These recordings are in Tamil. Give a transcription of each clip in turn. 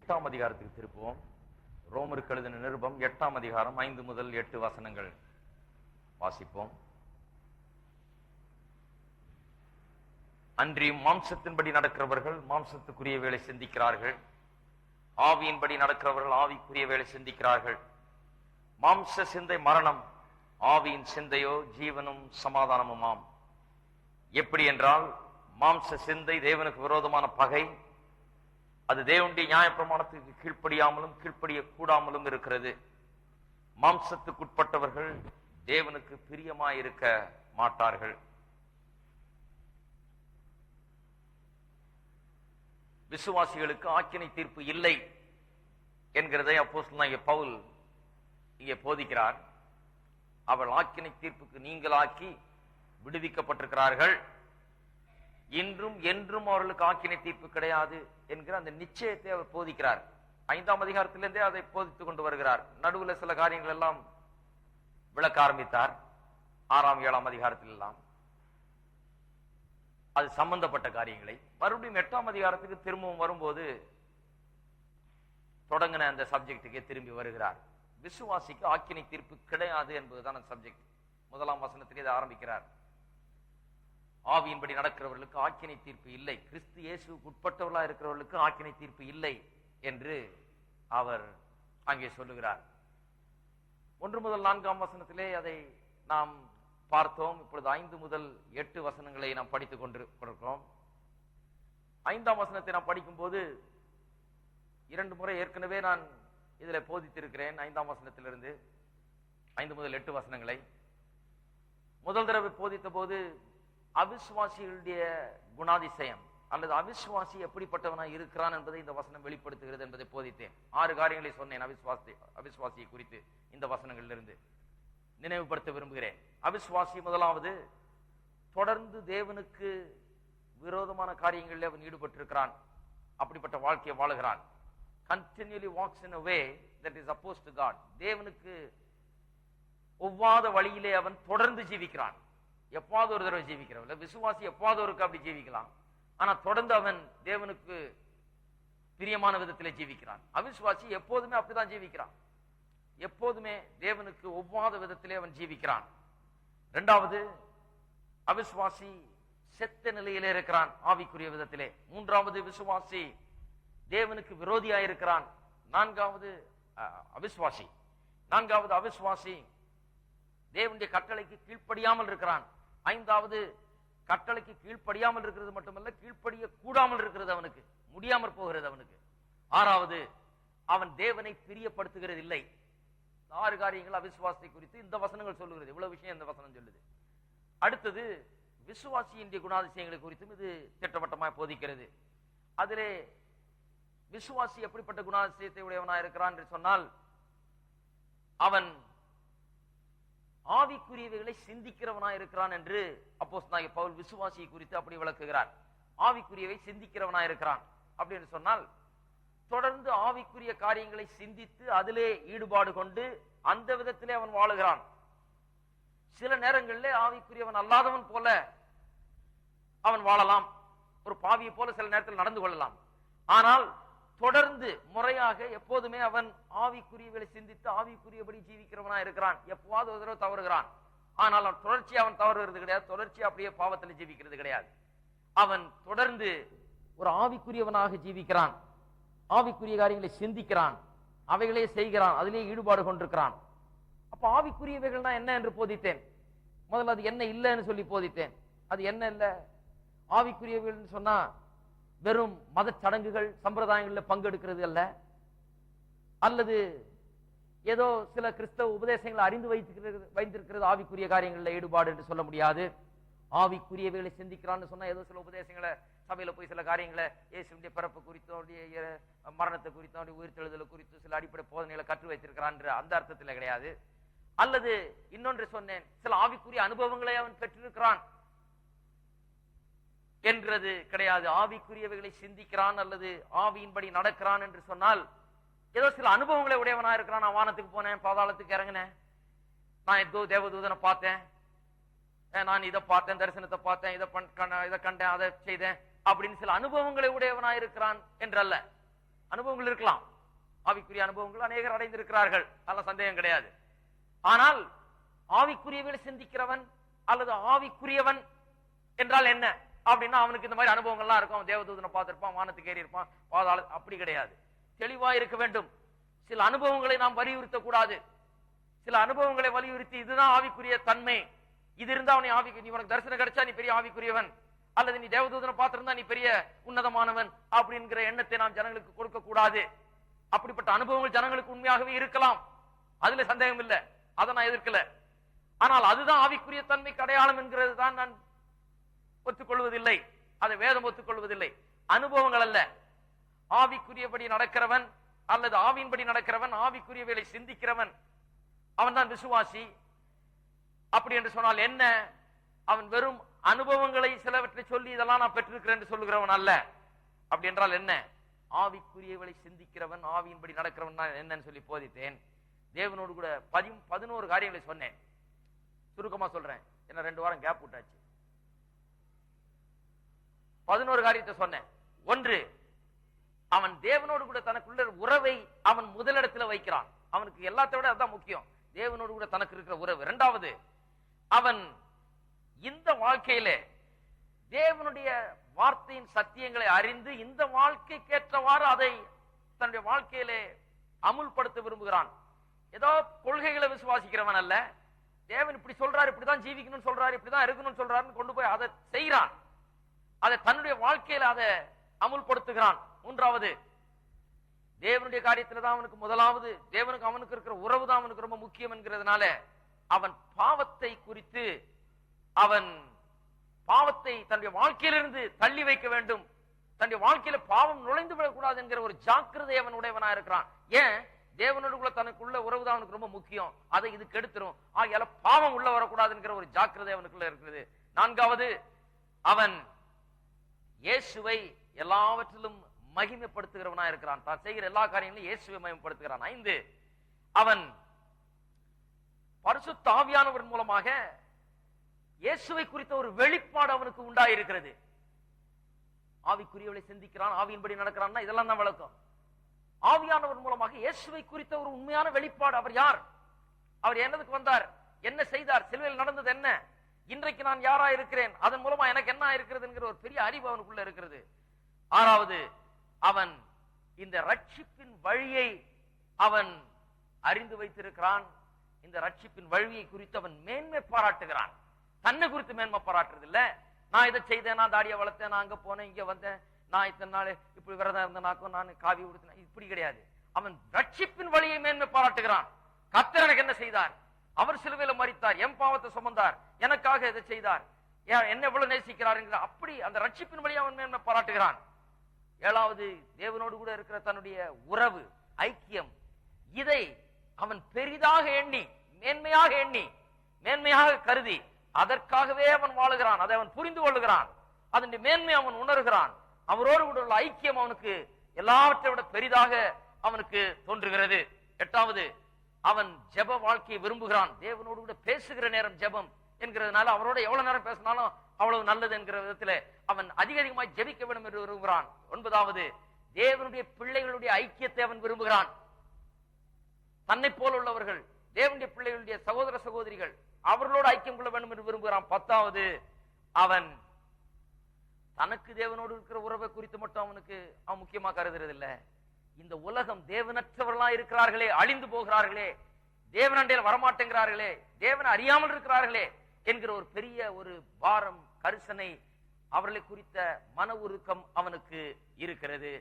8ஆம் அதிகாரத்துக்கு திருப்புவோம். ரோமருக்கு எழுதின நிருபம் 8ஆம் அதிகாரம் 5 முதல் 8 வசனங்கள் வாசிப்போம். அன்றியும் மாம்சத்தின்படி நடக்கிறவர்கள் மாம்சத்துக்குரிய வேலை சிந்திக்கிறார்கள், ஆவியின்படி நடக்கிறவர்கள் ஆவிக்குரிய வேலை சிந்திக்கிறார்கள். மாம்ச சிந்தை மரணம், ஆவியின் சிந்தையோ ஜீவனும் சமாதானமுமாம். எப்படி என்றால், மாம்ச சிந்தை தேவனுக்கு விரோதமான பகை. அது தேவனுடைய நியாயப்பிரமாணத்துக்கு கீழ்ப்படியாமலும் கீழ்ப்படிய கூடாமலும் இருக்கிறது. மாம்சத்துக்குட்பட்டவர்கள் தேவனுக்கு பிரியமாயிருக்க மாட்டார்கள். விசுவாசிகளுக்கு ஆக்கினை தீர்ப்பு இல்லை என்கிறதை அப்போஸ்தலனாகிய பவுல் இங்கே போதிக்கிறார். அவள் ஆக்கினை தீர்ப்புக்கு நீங்களாக்கி விடுவிக்கப்பட்டிருக்கிறார்கள். இன்றும் என்றும் அவர்களுக்கு ஆக்கினை தீர்ப்பு கிடையாது என்கிற அந்த நிச்சயத்தை அவர் போதிக்கிறார். 5ஆம் அதிகாரத்திலிருந்தே அதை போதித்துக் கொண்டு வருகிறார். நடுவில் சில காரியங்கள் எல்லாம் விளக்க ஆரம்பித்தார். 6ஆம் 7ஆம் அதிகாரத்தில் எல்லாம் அது சம்பந்தப்பட்ட காரியங்களை மறுபடியும் 8ஆம் அதிகாரத்துக்கு திரும்பவும் வரும்போது தொடங்கின அந்த சப்ஜெக்டுக்கே திரும்பி வருகிறார். விசுவாசிக்கு ஆக்கினை தீர்ப்பு கிடையாது என்பதுதான் அந்த சப்ஜெக்ட். 1ஆம் வசனத்திலே இதை ஆரம்பிக்கிறார். ஆவியின்படி நடக்கிறவர்களுக்கு ஆக்கினை தீர்ப்பு இல்லை, கிறிஸ்து இயேசுவுக்கு உட்பட்டவர்களா இருக்கிறவர்களுக்கு ஆக்கினை தீர்ப்பு இல்லை என்று அவர் அங்கே சொல்லுகிறார். 1 முதல் 4ஆம் வசனத்திலே அதை நாம் பார்த்தோம். இப்பொழுது 5 முதல் 8 வசனங்களை நாம் படித்துக் கொண்டிருக்கிறோம். 5ஆம் வசனத்தை நாம் படிக்கும் போது 2 முறை ஏற்கனவே நான் இதில் போதித்திருக்கிறேன். 5ஆம் வசனத்திலிருந்து 5 முதல் 8 வசனங்களை முதல் தடவை போதித்த போது அவிசுவாசிகளுடைய குணாதிசயம் அல்லது அவிசுவாசி எப்படிப்பட்டவனாய் இருக்கிறான் என்பதை இந்த வசனம் வெளிப்படுத்துகிறது என்பதை போதித்தேன். 6 காரியங்களை சொன்னேன் அவிசுவாசியை குறித்து இந்த வசனங்களிலிருந்து நினைவுபடுத்த விரும்புகிறேன். அவிசுவாசி முதலாவது, தொடர்ந்து தேவனுக்கு விரோதமான காரியங்களில் அவன் ஈடுபட்டிருக்கிறான், அப்படிப்பட்ட வாழ்க்கையை வாழுகிறான். continually walks in a way that is opposed to God. தேவனுக்கு ஒவ்வாத வழியிலே அவன் தொடர்ந்து ஜீவிக்கிறான். எப்பாவது ஒரு தடவை ஜீவிக்கிறவன் விசுவாசி எப்பாவது ஒருக்கு அப்படி ஜீவிக்கலாம். ஆனா தொடர்ந்து அவன் தேவனுக்கு பிரியமான விதத்திலே ஜீவிக்கிறான். அவிசுவாசி எப்போதுமே அப்படிதான் ஜீவிக்கிறான். எப்போதுமே தேவனுக்கு ஒவ்வாத விதத்திலே அவன் ஜீவிக்கிறான். 2வது, அவிசுவாசி செத்த நிலையிலே இருக்கிறான் ஆவிக்குரிய விதத்திலே. 3வது, விசுவாசி தேவனுக்கு விரோதியாயிருக்கிறான். 4வது அவிசுவாசி தேவனுடைய கட்டளைக்கு கீழ்ப்படியாமல் இருக்கிறான். 5வது, கட்டளைக்கு கீழ்ப்படியாமல் இருக்கிறது மட்டுமல்ல, கீழ்ப்படிய கூடாமல் இருக்கிறது, அவனுக்கு முடியாமல் போகிறது அவனுக்கு. 6வது, அவன் தேவனை பிரியப்படுத்துகிறது இல்லை. 6 காரியங்கள் அவிசுவாசத்தை குறித்து இந்த வசனங்கள் சொல்லுகிறது. இவ்வளவு விஷயம் இந்த வசனம் சொல்லுது. அடுத்தது, விசுவாசியின் குணாதிசயங்களை குறித்தும் இது திட்டவட்டமாய் போதிக்கிறது. அதிலே விசுவாசி எப்படிப்பட்ட குணாதிசயத்தை உடையவனாய் இருக்கிறான் என்று சொன்னால், அவன் ஆவிக்குரியவைகளை சிந்திக்கிறவனாய் இருக்கிறான் என்று அப்போஸ்தலனாகிய பவுல் விசுவாசியை குறித்து அப்படி விளக்குகிறார். ஆவிக்குரியவை சிந்திக்கிறவனாய் இருக்கிறான் அப்படின்னு சொன்னால், தொடர்ந்து ஆவிக்குரிய காரியங்களை சிந்தித்து அதிலே ஈடுபாடு கொண்டு அந்த விதத்திலே அவன் வாழுகிறான். சில நேரங்களிலே ஆவிக்குரியவன் அல்லாதவன் போல அவன் வாழலாம், ஒரு பாவியை போல சில நேரத்தில் நடந்து கொள்ளலாம். ஆனால் தொடர்ந்து முறையாக எப்போதுமே அவன் ஆவிக்குரியவர்களை சிந்தித்து ஆவிக்குரியபடி ஜீவிக்கிறவனா இருக்கிறான். எப்போது ஒரு தடவை தவறுகிறான், ஆனால் அவன் தொடர்ச்சியா அவன் தவறுகிறது கிடையாது, தொடர்ச்சியா அப்படியே பாவத்தில் ஜீவிக்கிறது கிடையாது. அவன் தொடர்ந்து ஒரு ஆவிக்குரியவனாக ஜீவிக்கிறான், ஆவிக்குரிய காரியங்களை சிந்திக்கிறான், அவைகளே செய்கிறான், அதிலே ஈடுபாடு கொண்டிருக்கிறான். அப்ப ஆவிக்குரியவைகள்னா என்ன என்று போதித்தேன். முதல்ல அது என்ன இல்லைன்னு சொல்லி போதித்தேன். அது என்ன இல்லை? ஆவிக்குரியவைகள் சொன்னா வெறும் மத சடங்குகள் சம்பிரதாயங்களில் பங்கெடுக்கிறது அல்ல, அல்லது ஏதோ சில கிறிஸ்தவ உபதேசங்களை அறிந்து வைத்திருக்கிறது ஆவிக்குரிய காரியங்களில் ஈடுபாடு என்று சொல்ல முடியாது. ஆவிக்குரியவைகளை சிந்திக்கிறான்னு சொன்னா ஏதோ சில உபதேசங்களை சபையில போய் சில காரியங்களை இயேசுவினுடைய பிறப்பு குறித்து, அவருடைய மரணத்தை குறித்து, அவருடைய உயிர்த்தெழுதல் குறித்து சில அடிப்படை போதனைகளை கற்று வைத்திருக்கிறான் அந்த அர்த்தத்தில் கிடையாது. அல்லது இன்னொன்று சொன்னேன், சில ஆவிக்குரிய அனுபவங்களை அவன் பெற்றிருக்கிறான் என்றது கிடையாது. ஆவிக்குரியவைகளை சிந்திக்கிறான் அல்லது ஆவியின்படி நடக்கிறான் என்று சொன்னால் ஏதோ சில அனுபவங்களை உடையவனா இருக்கிறான். நான் வானத்துக்கு போனேன், பாதாளத்துக்கு இறங்கினேன், நான் ஏதோ தேவதூதனை பார்த்தேன், நான் இதை பார்த்தேன், தரிசனத்தை பார்த்தேன், இதை கண்டேன், அதை செய்தேன் அப்படின்னு சில அனுபவங்களை உடையவனா இருக்கிறான் என்றல்ல. அனுபவங்கள் இருக்கலாம், ஆவிக்குரிய அனுபவங்கள் அநேகர் அடைந்திருக்கிறார்கள், நல்ல சந்தேகம் கிடையாது. ஆனால் ஆவிக்குரியவர்களை சிந்திக்கிறவன் அல்லது ஆவிக்குரியவன் என்றால் என்ன அப்படின்னா, அவனுக்கு இந்த மாதிரி அனுபவங்கள்லாம் இருக்கும். அவன் தேவதூதனை பார்த்திருப்பான், வானத்துக்கு ஏறி இருப்பான், பாதாள, அப்படி கிடையாது. தெளிவா இருக்க வேண்டும். சில அனுபவங்களை நாம் வலியுறுத்த கூடாது. சில அனுபவங்களை வலியுறுத்தி இதுதான் ஆவிக்குரிய தன்மை, இது இருந்தா அவனை ஆவிக்கு, நீ உனக்கு தரிசனம் கிடைச்சா நீ பெரிய ஆவிக்குரியவன், அல்லது நீ தேவதூதனை பார்த்திருந்தா நீ பெரிய உன்னதமானவன் அப்படிங்கிற எண்ணத்தை நாம் ஜனங்களுக்கு கொடுக்க கூடாது. அப்படிப்பட்ட அனுபவங்கள் ஜனங்களுக்கு உண்மையாகவே இருக்கலாம், அதுல சந்தேகம் இல்லை, அதை நான் எதிர்க்கல. ஆனால் அதுதான் ஆவிக்குரிய தன்மைக்கு அடையாளம் என்கிறது தான் நான் ஒத்துக்கொள்வதில்லை, அதை வேதம் ஒத்துக்கொள்வதில்லை. அனுபவங்கள் அல்ல. ஆவிக்குரியபடி நடக்கிறவன் அல்லது ஆவியின்படி நடக்கிறவன், ஆவிக்குரியவர்களை சிந்திக்கிறவன், அவன் தான் விசுவாசி. அப்படி என்று சொன்னால் என்ன? அவன் வெறும் அனுபவங்களை சிலவற்றை சொல்லி இதெல்லாம் நான் பெற்றிருக்கிறேன் என்று சொல்லுகிறவன் அல்ல. அப்படி என்றால் என்ன? ஆவிக்குரியவர்களை சிந்திக்கிறவன், ஆவியின்படி நடக்கிறவன் நான் என்னன்னு சொல்லி போதித்தேன். தேவனோடு கூட 11 காரியங்களை சொன்னேன். சுருக்கமா சொல்றேன், என்ன 2 வாரம் கேப் விட்டாச்சு. 11 காரியத்தை சொன்னேன். 1, அவன் தேவனோடு கூட தனக்குள்ள உறவை அவன் முதலிடத்தில் வைக்கிறான். அவனுக்கு எல்லாத்தை விட அதுதான் முக்கியம், தேவனோடு கூட தனக்கு இருக்கிற உறவு. 2வது, அவன் இந்த வாழ்க்கையிலே தேவனுடைய வார்த்தையின் சத்தியங்களை அறிந்து இந்த வாழ்க்கைக்கேற்றவாறு அதை தன்னுடைய வாழ்க்கையிலே அமுல்படுத்த விரும்புகிறான். ஏதோ கொள்கைகளை விசுவாசிக்கிறவன் அல்ல. தேவன் இப்படி சொல்றாரு, இப்படிதான் ஜீவிக்கணும்னு சொல்றாரு, இப்படிதான் இருக்கணும்னு சொல்றாருன்னு கொண்டு போய் அதை செய்கிறான், அதை தன்னுடைய வாழ்க்கையில அதை அமுல்படுத்துகிறான். 3வது, தேவனுடைய காரியத்துல தான் அவனுக்கு முதலாவது, தேவனுக்கு அவனுக்கு இருக்கிற உறவு தான் அவனுக்கு ரொம்ப முக்கியம் என்கிறதுனால அவன் பாவத்தை குறித்து, அவன் பாவத்தை தன்னுடைய வாழ்க்கையிலிருந்து தள்ளி வைக்க வேண்டும், தன்னுடைய வாழ்க்கையில பாவம் நுழைந்து விடக்கூடாது என்கிற ஒரு ஜாக்கிரதை அவன் உடையவனா இருக்கிறான். ஏன்? தேவனோடு தனக்குள்ள உறவு தான் அவனுக்கு ரொம்ப முக்கியம், அதை இது கெடுத்துரும், ஆகையால பாவம் உள்ள வரக்கூடாது என்கிற ஒரு ஜாக்கிரதை அவனுக்குள்ள இருக்கிறது. 4வது, அவன் இயேசுவை எல்லாவற்றிலும் மகிமைப்படுத்துகிறவனா இருக்கிறான், தான் செய்கிற எல்லா காரியங்களும் இயேசுவை மகிமைப்படுத்துகிறான். 5, அவன் பரிசுத்த ஆவியானவர் மூலமாக இயேசுவை குறித்த ஒரு வெளிப்பாடு அவனுக்கு உண்டாயிருக்கிறது. ஆவிக்குரியவளை சிந்திக்கிறான், ஆவியின்படி நடக்கிறான், இதெல்லாம் தான் விளக்கம். ஆவியானவர் மூலமாக இயேசுவை குறித்த ஒரு உண்மையான வெளிப்பாடு. அவர் யார்? அவர் என்னதுக்கு வந்தார்? என்ன செய்தார்? சிலுவையில் நடந்தது என்ன? இன்றைக்கு நான் யாரா இருக்கிறேன்? அதன் மூலமா எனக்கு என்ன இருக்கிறது என்கிற ஒரு பெரிய அறிவு அவனுக்குள்ள இருக்கிறது. 6வது, அவன் இந்த ரட்சிப்பின் வழியை அவன் அறிந்து வைத்திருக்கிறான். இந்த ரட்சிப்பின் வழியை குறித்து அவன் மேன்மை பாராட்டுகிறான். தன்னை குறித்து மேன்மை பாராட்டுறது இல்ல, நான் இதை செய்தேன், நான் தாடியை வளர்த்தேன், நான் அங்க போனேன், இங்க வந்தேன், நான் இத்தனை நாள் இப்படி விரதம் இருந்தேனாக்கும், நான் காவி உடுத்தினேன், இப்படி கிடையாது. அவன் ரட்சிப்பின் வழியை மேன்மை பாராட்டுகிறான். கர்த்தர் எனக்கு என்ன செய்தார்? அவர் சிலுவையில மரித்தார், என் பாவத்தை சுமந்தார், எனக்காக இதை செய்தார், என்ன எவ்வளவு நேசிக்கிறார் என்கிற அப்படி அந்த ரட்சிப்பின் வழியை அவன் மேன்மை பாராட்டுகிறான். 7வது, தேவனோடு கூட இருக்கிற தன்னுடைய உறவு, ஐக்கியம், இதை அவன் பெரிதாக எண்ணி, மேன்மையாக எண்ணி, மேன்மையாக கருதி அதற்காகவே அவன் வாழுகிறான். அதை அவன் புரிந்து கொள்ளுகிறான், அதனுடைய மேன்மை அவன் உணர்கிறான். அவரோடு கூட உள்ள ஐக்கியம் அவனுக்கு எல்லாவற்றை விட பெரிதாக அவனுக்கு தோன்றுகிறது. 8வது, அவன் ஜெப வாழ்க்கையை விரும்புகிறான். தேவனோடு கூட பேசுகிற நேரம் ஜெபம் என்கிறதுனால அவரோட எவ்வளவு நேரம் பேசினாலும் அவ்வளவு நல்லது என்கிற விதத்தில் அவன் அதிகமாய் ஜெபிக்க வேண்டும் என்று விரும்புகிறான். 9வது, தேவனுடைய பிள்ளைகளுடைய ஐக்கியத்தை அவன் விரும்புகிறான். தன்னை போல உள்ளவர்கள், தேவனுடைய பிள்ளைகளுடைய சகோதர சகோதரிகள், அவர்களோடு ஐக்கியம் கொள்ள வேண்டும் என்று விரும்புகிறான். 10வது, அவன் தனக்கு தேவனோடு இருக்கிற உறவை குறித்து மட்டும் அவன் முக்கியமா கருதுறது இல்ல. இந்த உலகம் தேவனற்றவர்களா இருக்கிறார்களே, அழிந்து போகிறார்களே, தேவனண்டையில் வரமாட்டேங்கிறார்களே, தேவனை அறியாமல் இருக்கிறார்களே என்கிற ஒரு பெரிய ஒரு பாரம், கரிசனை, அவர்களை குறித்த மன உருக்கம் அவனுக்கு இருக்கிறது.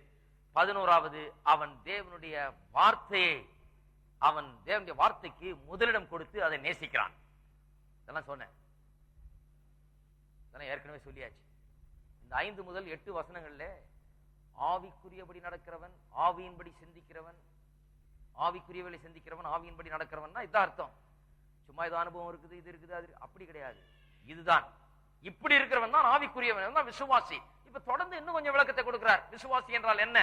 11வது, அவன் தேவனுடைய வார்த்தையை, அவன் தேவனுடைய வார்த்தைக்கு முதலிடம் கொடுத்து அதை நேசிக்கிறான். இதெல்லாம் சொன்னேன், இதெல்லாம் ஏற்கனவே சொல்லியாச்சு. இந்த 5 முதல் 8 வசனங்கள்ல ஆவிக்குரியபடி நடக்கிறவன், ஆவியின்படி சிந்திக்கிறவன், ஆவிக்குரியவளை சிந்திக்கிறவன், ஆவியின்படி நடக்கிறவன், இதான் அர்த்தம். சும்மா ஏதோ அனுபவம் இருக்குது, இது இருக்குது, அது அப்படி கிடையாது. இதுதான், இப்படி இருக்கிறவன் தான் ஆவிக்குரியவன், தான் விசுவாசி. இப்ப தொடர்ந்து இன்னும் கொஞ்சம் விளக்கத்தை கொடுக்கிறார். விசுவாசி என்றால் என்ன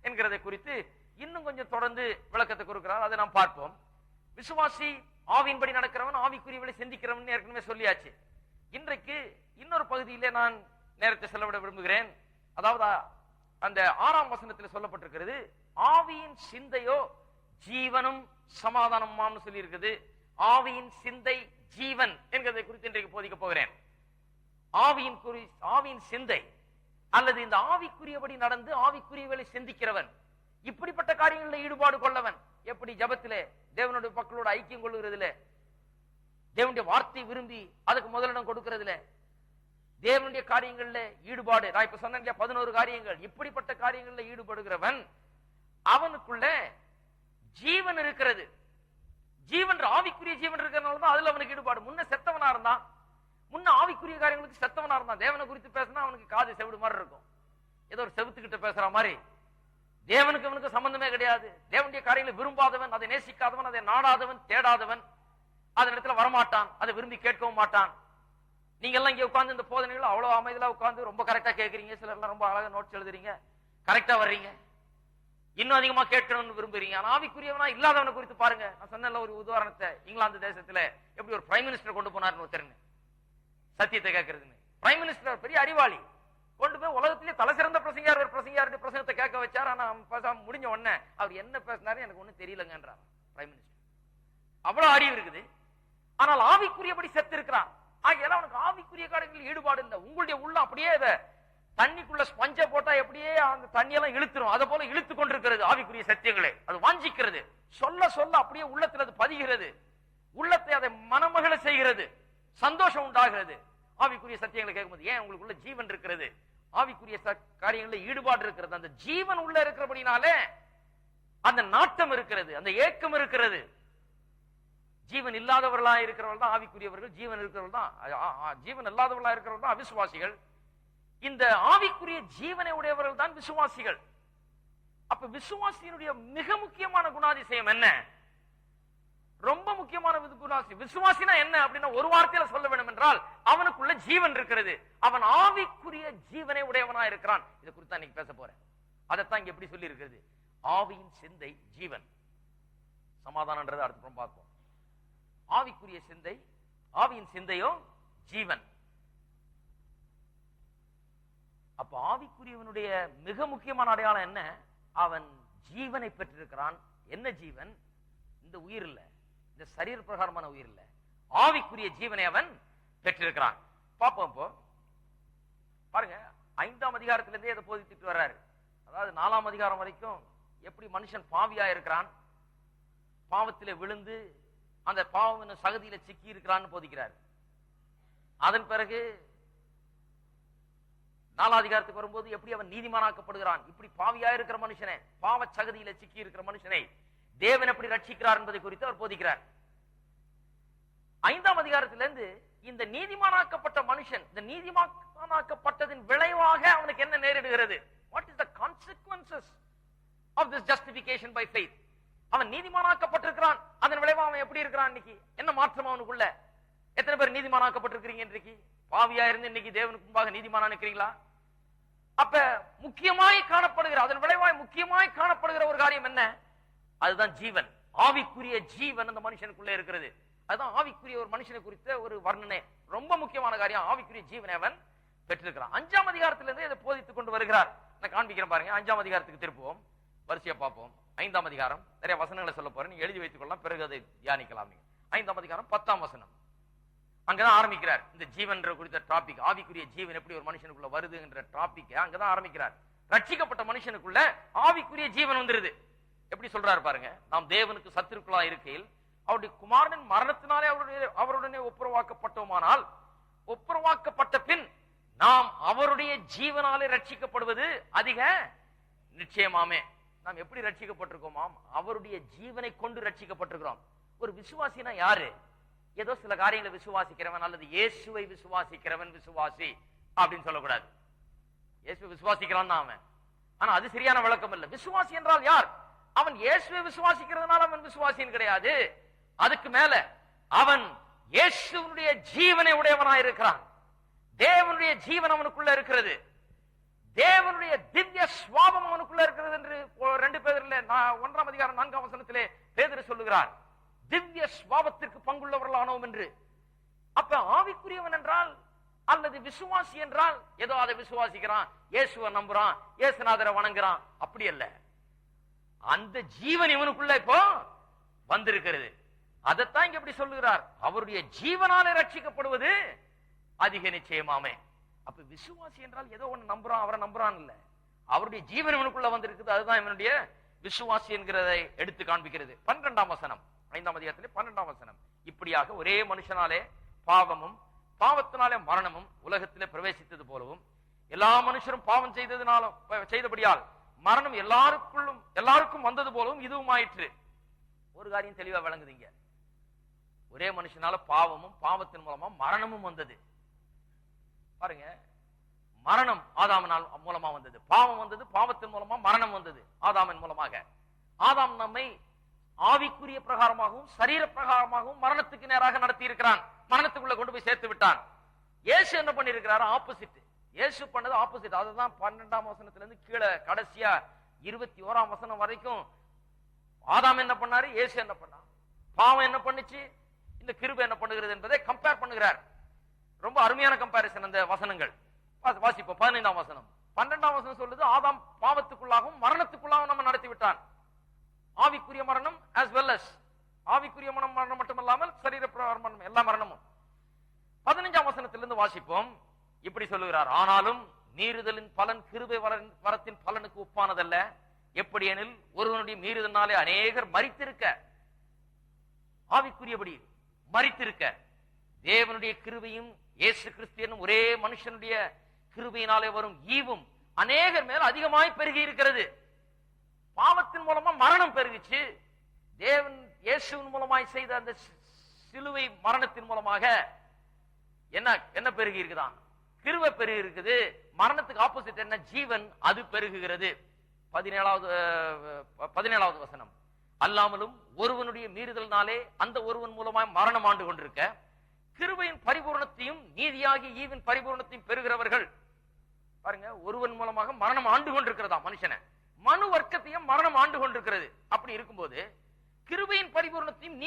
என்கிறதை குறித்து இன்னும் கொஞ்சம் தொடர்ந்து விளக்கத்தை கொடுக்கிறார். அதை நாம் பார்ப்போம். விசுவாசி ஆவியின்படி நடக்கிறவன், ஆவிக்குரியவளை சிந்திக்கிறவன் ஏற்கனவே சொல்லியாச்சு. இன்றைக்கு இன்னொரு பகுதியிலே நான் நேரத்தை செலவிட விரும்புகிறேன். அதாவது அந்த 6ஆம் வசனத்தில் சொல்லப்பட்டிருக்கிறது, ஆவியின் சிந்தையோ ஜீவனும் சமாதானமாம்னு சொல்லி இருக்குது. ஆவியின் சிந்தை ஜீவன் என்கிறதை குறித்து இன்றைக்கு போதிக்க போகிறேன். ஆவியின் சிந்தை அல்லது இந்த ஆவிக்குரியபடி நடந்து ஆவிக்குரியவர்களை சிந்திக்கிறவன், இப்படிப்பட்ட காரியங்களில் ஈடுபாடு கொள்ளவன், எப்படி ஜபத்திலே தேவனுடைய மக்களோட ஐக்கியம் கொள்ளுகிறதுல, தேவனுடைய வார்த்தை விரும்பி அதுக்கு முதலிடம் கொடுக்கிறதுல, தேவனுடைய காரியங்கள்ல ஈடுபாடு, நான் இப்ப சொன்னேன் 11 காரியங்கள், இப்படிப்பட்ட காரியங்கள்ல ஈடுபடுகிறவன் அவனுக்குள்ள ஜீவன் இருக்கிறது. ஜீவன் ஆவிக்குரிய ஜீவன் இருக்கிறதுனாலதான் அதுல அவனுக்கு ஈடுபாடு. முன்ன செத்தவனா இருந்தான், முன்ன ஆவிக்குரிய காரியங்களுக்கு செத்தவனா இருந்தான். தேவனை குறித்து பேசினா அவனுக்கு காது செவிடு மாதிரி இருக்கும், ஏதோ ஒரு செவுத்துக்கிட்ட பேசுற மாதிரி. தேவனுக்கு அவனுக்கு சம்பந்தமே கிடையாது. தேவனுடைய காரியங்களை விரும்பாதவன், அதை நேசிக்காதவன், அதை நாடாதவன், தேடாதவன், அதன் இடத்துல வரமாட்டான், அதை விரும்பி கேட்கவும் மாட்டான். நீங்க எல்லாம் இங்க உட்கார்ந்து இந்த போதனைகள் அவ்வளவு அமைதியா உட்கார்ந்து ரொம்ப கரெக்டா கேட்கறீங்க, சிலர் எல்லாம் ரொம்ப அழகா நோட்ஸ் எழுதுறீங்க, கரெக்டா வர்றீங்க, இன்னும் அதிகமா கேட்கணும்னு விரும்புறீங்க. ஆனா ஆவிக்குரியவனா இல்லாதவனை குறித்து பாருங்க. நான் சொன்ன ஒரு உதாரணத்தை, இங்கிலாந்து தேசத்துல எப்படி ஒரு பிரைம் மினிஸ்டர் கொண்டு போனார்னு ஒருத்தருங்க, சத்தியத்தை கேட்கறதுன்னு. பிரைம் மினிஸ்டர் பெரிய அறிவாளி, கொண்டு போய் உலகத்திலேயே தலை சிறந்த பிரசங்கியார் ஒரு பிரசங்கத்தை கேட்க வச்சார். ஆனா முடிஞ்ச உடனே அவர் என்ன பேசினாரு எனக்கு ஒண்ணும் தெரியலங்கன்றார் பிரைம் மினிஸ்டர். அவ்வளவு அறிவு இருக்குது, ஆனால் ஆவிக்குரியபடி செத்து இருக்கிறான். ஆகையால அவனுக்கு ஆவிக்குரிய காரியங்களில் ஈடுபாடு இல்லை. உங்களுடைய உள்ள அப்படியே தண்ணிக்குள்ள ஸ்பஞ்ச போட்டா எப்படியே அந்த தண்ணியெல்லாம் இழுத்துரும், அதை போல இழுத்து கொண்டிருக்கிறது ஆவிக்குரிய சத்தியங்களே. அது வாஞ்சிக்கிறது, சொல்ல சொல்ல அப்படியே உள்ளத்தில் அது பதிகிறது, உள்ளத்தை அதை மனமகள செய்கிறது, சந்தோஷம் உண்டாகிறது ஆவிக்குரிய சத்தியங்களை கேட்கும்போது. ஏன்? உங்களுக்குள்ள ஜீவன் இருக்கிறது, ஆவிக்குரிய காரியங்களில் ஈடுபாடு இருக்கிறது. அந்த ஜீவன் உள்ள இருக்கிறபடினாலே அந்த நாட்டம் இருக்கிறது, அந்த ஏக்கம் இருக்கிறது. ஜீவன் இல்லாதவர்களா இருக்கிறவர்கள் தான் ஆவிக்குரியவர்கள், ஜீவன் இருக்கிறவர்கள் தான் ஜீவன் இல்லாதவர்களா இருக்கிறவர்கள் தான் அவிசுவாசிகள். இந்த ஆவிக்குரிய ஜீவனை உடையவர்கள் தான் விசுவாசிகள். அப்ப விசுவாசியினுடைய மிக முக்கியமான குணாதிசயம் என்ன? ரொம்ப முக்கியமான குணாதிசயம். விசுவாசினா என்ன அப்படின்னா ஒரு வார்த்தையில சொல்ல வேண்டும் என்றால் அவனுக்குள்ள ஜீவன் இருக்கிறது, அவன் ஆவிக்குரிய ஜீவனை உடையவனா இருக்கிறான். இதை குறித்து தான் பேச போறேன். அதைத்தான் இங்க எப்படி சொல்லி இருக்கிறது, ஆவியின் சிந்தை ஜீவன். சமாதானம்ன்றது அடுத்த பார்ப்போம். ஆவிக்குரிய சிந்தை, ஆவியின் சிந்தையோ ஜீவன். அப்ப ஆவிக்குரியவனுடைய மிக முக்கியமான அடையாளம் என்ன? அவன் ஜீவனை பெற்றிருக்கிறான். என்ன ஜீவன்? இந்த உயிர் இல்ல, இந்த சரீர பிரகாரமான உயிர் இல்ல, ஆவிக்குரிய ஜீவனை அவன் பெற்றிருக்கிறான். பாப்போம். இப்போ பாருங்க, 5ஆம் அதிகாரத்திலிருந்தே அதை போதித்துட்டு வர்றாரு. அதாவது 4ஆம் அதிகாரம் வரைக்கும் எப்படி மனுஷன் பாவியா இருக்கிறான், பாவத்திலே விழுந்து அந்த பாவம் சகதியில சிக்கி இருக்கிறான்னு போதிக்கிறார். அதன் பிறகு 4ஆம் அதிகாரத்துக்கு வரும்போது எப்படி அவன் நீதிமானாக்கப்படுகிறான், இப்படி பாவியா இருக்கிற மனுஷனை, பாவ சகதியில சிக்கி இருக்கிற மனுஷனை தேவன் எப்படி ரட்சிக்கிறார் என்பதை குறித்து அவர் போதிக்கிறார். 5ஆம் அதிகாரத்திலிருந்து இந்த நீதிமானாக்கப்பட்ட மனுஷன், இந்த நீதிமானாக்கப்பட்டதின் விளைவாக அவனுக்கு என்ன நேரிடுகிறது, what is the consequences of this justification by faith. அவன் நீதிமானாக்கப்பட்டிருக்கிறான், அதன் விளைவா அவன் எப்படி இருக்கிறான், இன்னைக்கு என்ன மாற்றம் அவனுக்குள்ள. எத்தனை பேர் நீதிமானாக்கப்பட்டிருக்கிறீங்க இன்றைக்கு? பாவியா இருந்து இன்னைக்கு தேவனுக்கு முன்பாக நீதிமானா இருக்கிறீங்களா? அப்ப முக்கியமாய் காணப்படுகிற, அதன் விளைவாய் முக்கியமாய் காணப்படுகிற ஒரு காரியம் என்ன? அதுதான் ஜீவன், ஆவிக்குரிய ஜீவன் அந்த மனுஷனுக்குள்ள இருக்கிறது. அதுதான் ஆவிக்குரிய ஒரு மனுஷனை குறித்த ஒரு வர்ணனை. ரொம்ப முக்கியமான காரியம், ஆவிக்குரிய ஜீவனை அவன் பெற்றிருக்கிறான். 5ஆம் அதிகாரத்திலிருந்து இதை போதித்துக் கொண்டு வருகிறார். நான் காண்பிக்கிறேன் பாருங்க. 5ஆம் அதிகாரத்துக்கு திருப்புவோம், வரிசையா பார்ப்போம். 5ஆம் அதிகாரம் நிறைய வசனங்களை சொல்ல போறேன், நீங்க எழுதி வைத்துக் கொள்ளலாம், பிறகு அதை தியானிக்கலாம். 5ஆம் அதிகாரம் 10ஆம் வசனம், அங்கதான் ஆரம்பிக்கிறார் இந்த ஜீவன் குறித்த டாபிக். ஆவிக்குரிய ஜீவன் எப்படி ஒரு மனுஷனுக்குள்ள வருது என்ற டாபிக் அங்கதான் ஆரம்பிக்கிறார். ரட்சிக்கப்பட்ட மனுஷனுக்குள்ள ஆவிக்குரிய ஜீவன் வந்துருது. எப்படி சொல்றாரு பாருங்க, நாம் தேவனுக்கு சத்துருக்களா இருக்கையில் அவருடைய குமாரனின் மரணத்தினாலே அவருடனே ஒப்புரவாக்கப்பட்டோமானால், ஒப்புரவாக்கப்பட்ட பின் நாம் அவருடைய ஜீவனாலே ரட்சிக்கப்படுவது அதிக நிச்சயமாமே. நாம் எப்படி ரட்சிக்கப்பட்டிருக்கோமாம்? அவருடைய ஜீவனை கொண்டு ரட்சிக்கப்பட்டிருக்கிறோம். ஒரு விசுவாசினா யாரு? ஏதோ சில காரியங்களை விசுவாசிக்கிறவன் அல்லது இயேசுவை விசுவாசிக்கிறவன் விசுவாசி அப்படின்னு சொல்லக்கூடாது. இயேசுவை விசுவாசிக்கிறான் தான் அவன், ஆனா அது சரியான விளக்கம் இல்ல. விசுவாசி என்றால் யார்? அவன் இயேசுவை விசுவாசிக்கிறதுனால அவன் விசுவாசின்னு கிடையாது. அதுக்கு மேல அவன் இயேசுடைய ஜீவனை உடையவனாய் இருக்கிறான். தேவனுடைய ஜீவன் அவனுக்குள்ள இருக்கிறது, தேவனுடைய திவ்ய சுவாபம் அவனுக்குள்ள இருக்கிறது என்று 2 பேதுருல 1ஆம் அதிகாரம் 4ஆம் வசனத்திலே பேதுரு சொல்லுகிறார். திவ்ய சுவாபத்திற்கு பங்குள்ளவர்களானோம் என்று. அப்ப ஆவிக்குரியவன் என்றால் அல்லது விசுவாசி என்றால் ஏதோ அதை விசுவாசிக்கிறான், இயேசுவை நம்புறான், இயேசுநாதரை வணங்குறான், அப்படி அல்ல. அந்த ஜீவன் இவனுக்குள்ள இப்போ வந்திருக்கிறது. அதைத்தான் இங்க எப்படி சொல்லுகிறார், அவருடைய ஜீவனாலே ரட்சிக்கப்படுவது அதிக நிச்சயமாமே. அப்ப விசுவாசி என்றால் ஏதோ ஒண்ணு நம்புறான், அவரை நம்புறான் இல்ல, அவருடைய ஜீவன் இவனுக்குள்ள வந்திருக்குது. அதுதான் இவனுடைய விசுவாசி என்கிறதை எடுத்து காண்பிக்கிறது. 12ஆம் வசனம், 5ஆம் அதிகாரத்திலே 12ஆம் வசனம், இப்படியாக ஒரே மனுஷனாலே பாவமும் பாவத்தினாலே மரணமும் உலகத்திலே பிரவேசித்தது போலவும் எல்லா மனுஷரும் பாவம் செய்தபடியால் மரணம் எல்லாருக்கும் வந்தது போலவும் இதுவும் ஆயிற்று. ஒரு காரியம் தெளிவா விளங்குதுங்க, ஒரே மனுஷனால பாவமும் பாவத்தின் மூலமா மரணமும் வந்தது. பாருங்க, மரணம் ஆதாமினால் மூலமா வந்தது, பாவம் வந்தது பாவத்தின் மூலமா, மரணம் வந்தது ஆதாமின் மூலமாக. ஆதாம் நம்மை ஆவிக்குரிய பிரகாரமாகவும் சரீர பிரகாரமாகவும் மரணத்துக்கு நேராக நடத்தி இருக்கிறான், மரணத்துக்குள்ள கொண்டு போய் சேர்த்து விட்டான். இயேசு என்ன பண்ணிருக்கிறாரு, ஆப்போசிட். இயேசு பண்ணது ஆப்போசிட். அதுதான் 12ஆம் வசனத்திலிருந்து கீழே கடைசியா 21ஆம் வசனம் வரைக்கும் ஆதாம் என்ன பண்ணாரு, இயேசு என்ன பண்ணார், பாவம் என்ன பண்ணுச்சு, இந்த கிருபை என்ன பண்ணுகிறது என்பதை கம்பேர் பண்ணுகிறார். ரொம்ப அருமையான கம்பேரிசன் அந்த வசனங்கள். வாசிப்போம். 15ஆம் வசனம், 12ஆம் வசனம் சொல்லுது ஆதாம் பாவத்துக்குள்ளாகவும் மரணத்துக்குள்ளாகவும் நம்ம நடத்தி விட்டான். ஆவிக்குரிய மரணம் as well as ஆவிக்குரிய மரணம் மட்டுமல்லாமல் சரீர மரணம், எல்லா மரணமும். 15ஆம் வசனத்திலிருந்து வாசிப்போம். இப்படி சொல்லுகிறார், ஆனாலும் மீறுதலின் பலன் கிருபை வரத்தின் பலனுக்கு ஒப்பானதல்ல. எப்படி எனில் ஒருவனுடைய மீறுதனாலே அநேகர் மரித்திருக்க, ஆவிக்குரியபடி மரித்திருக்க, தேவனுடைய கிருபையும் இயேசு கிறிஸ்து என்னும் ஒரே மனுஷனுடைய கிருபையினாலே வரும் ஈவும் அநேகர் மேல் அதிகமாய் பெருகி இருக்கிறது. பாவத்தின் மூலமா மரணம் பெருகிச்சு, தேவன் இயேசுவின் மூலமாய் செய்த அந்த சிலுவை மரணத்தின் மூலமாக என்ன பெருகி இருக்குதான், கிருபை பெருகி இருக்குது. மரணத்துக்கு ஆப்போசிட் என்ன, ஜீவன், அது பெருகுகிறது. 17வது வசனம், அல்லாமலும் ஒருவனுடைய மீறுதல்னாலே அந்த ஒருவன் மூலமாய் மரணம் ஆண்டு கொண்டிருக்க, கிருபையின் பரிபூர்ணத்தையும் நீதியாகி ஈவின் பரிபூர்ணத்தையும் பெறுகிறவர்கள். பாருங்க, ஒருவன் மூலமாக மரணம் ஆண்டு கொண்டிருக்கிறதா மனுஷனை, மனு வர்க்கத்தையும் மரணம் ஆண்டு கொண்டிருக்கிறது. அப்படி இருக்கும்போது கிருபையின் பரிபூர்ணத்தையும்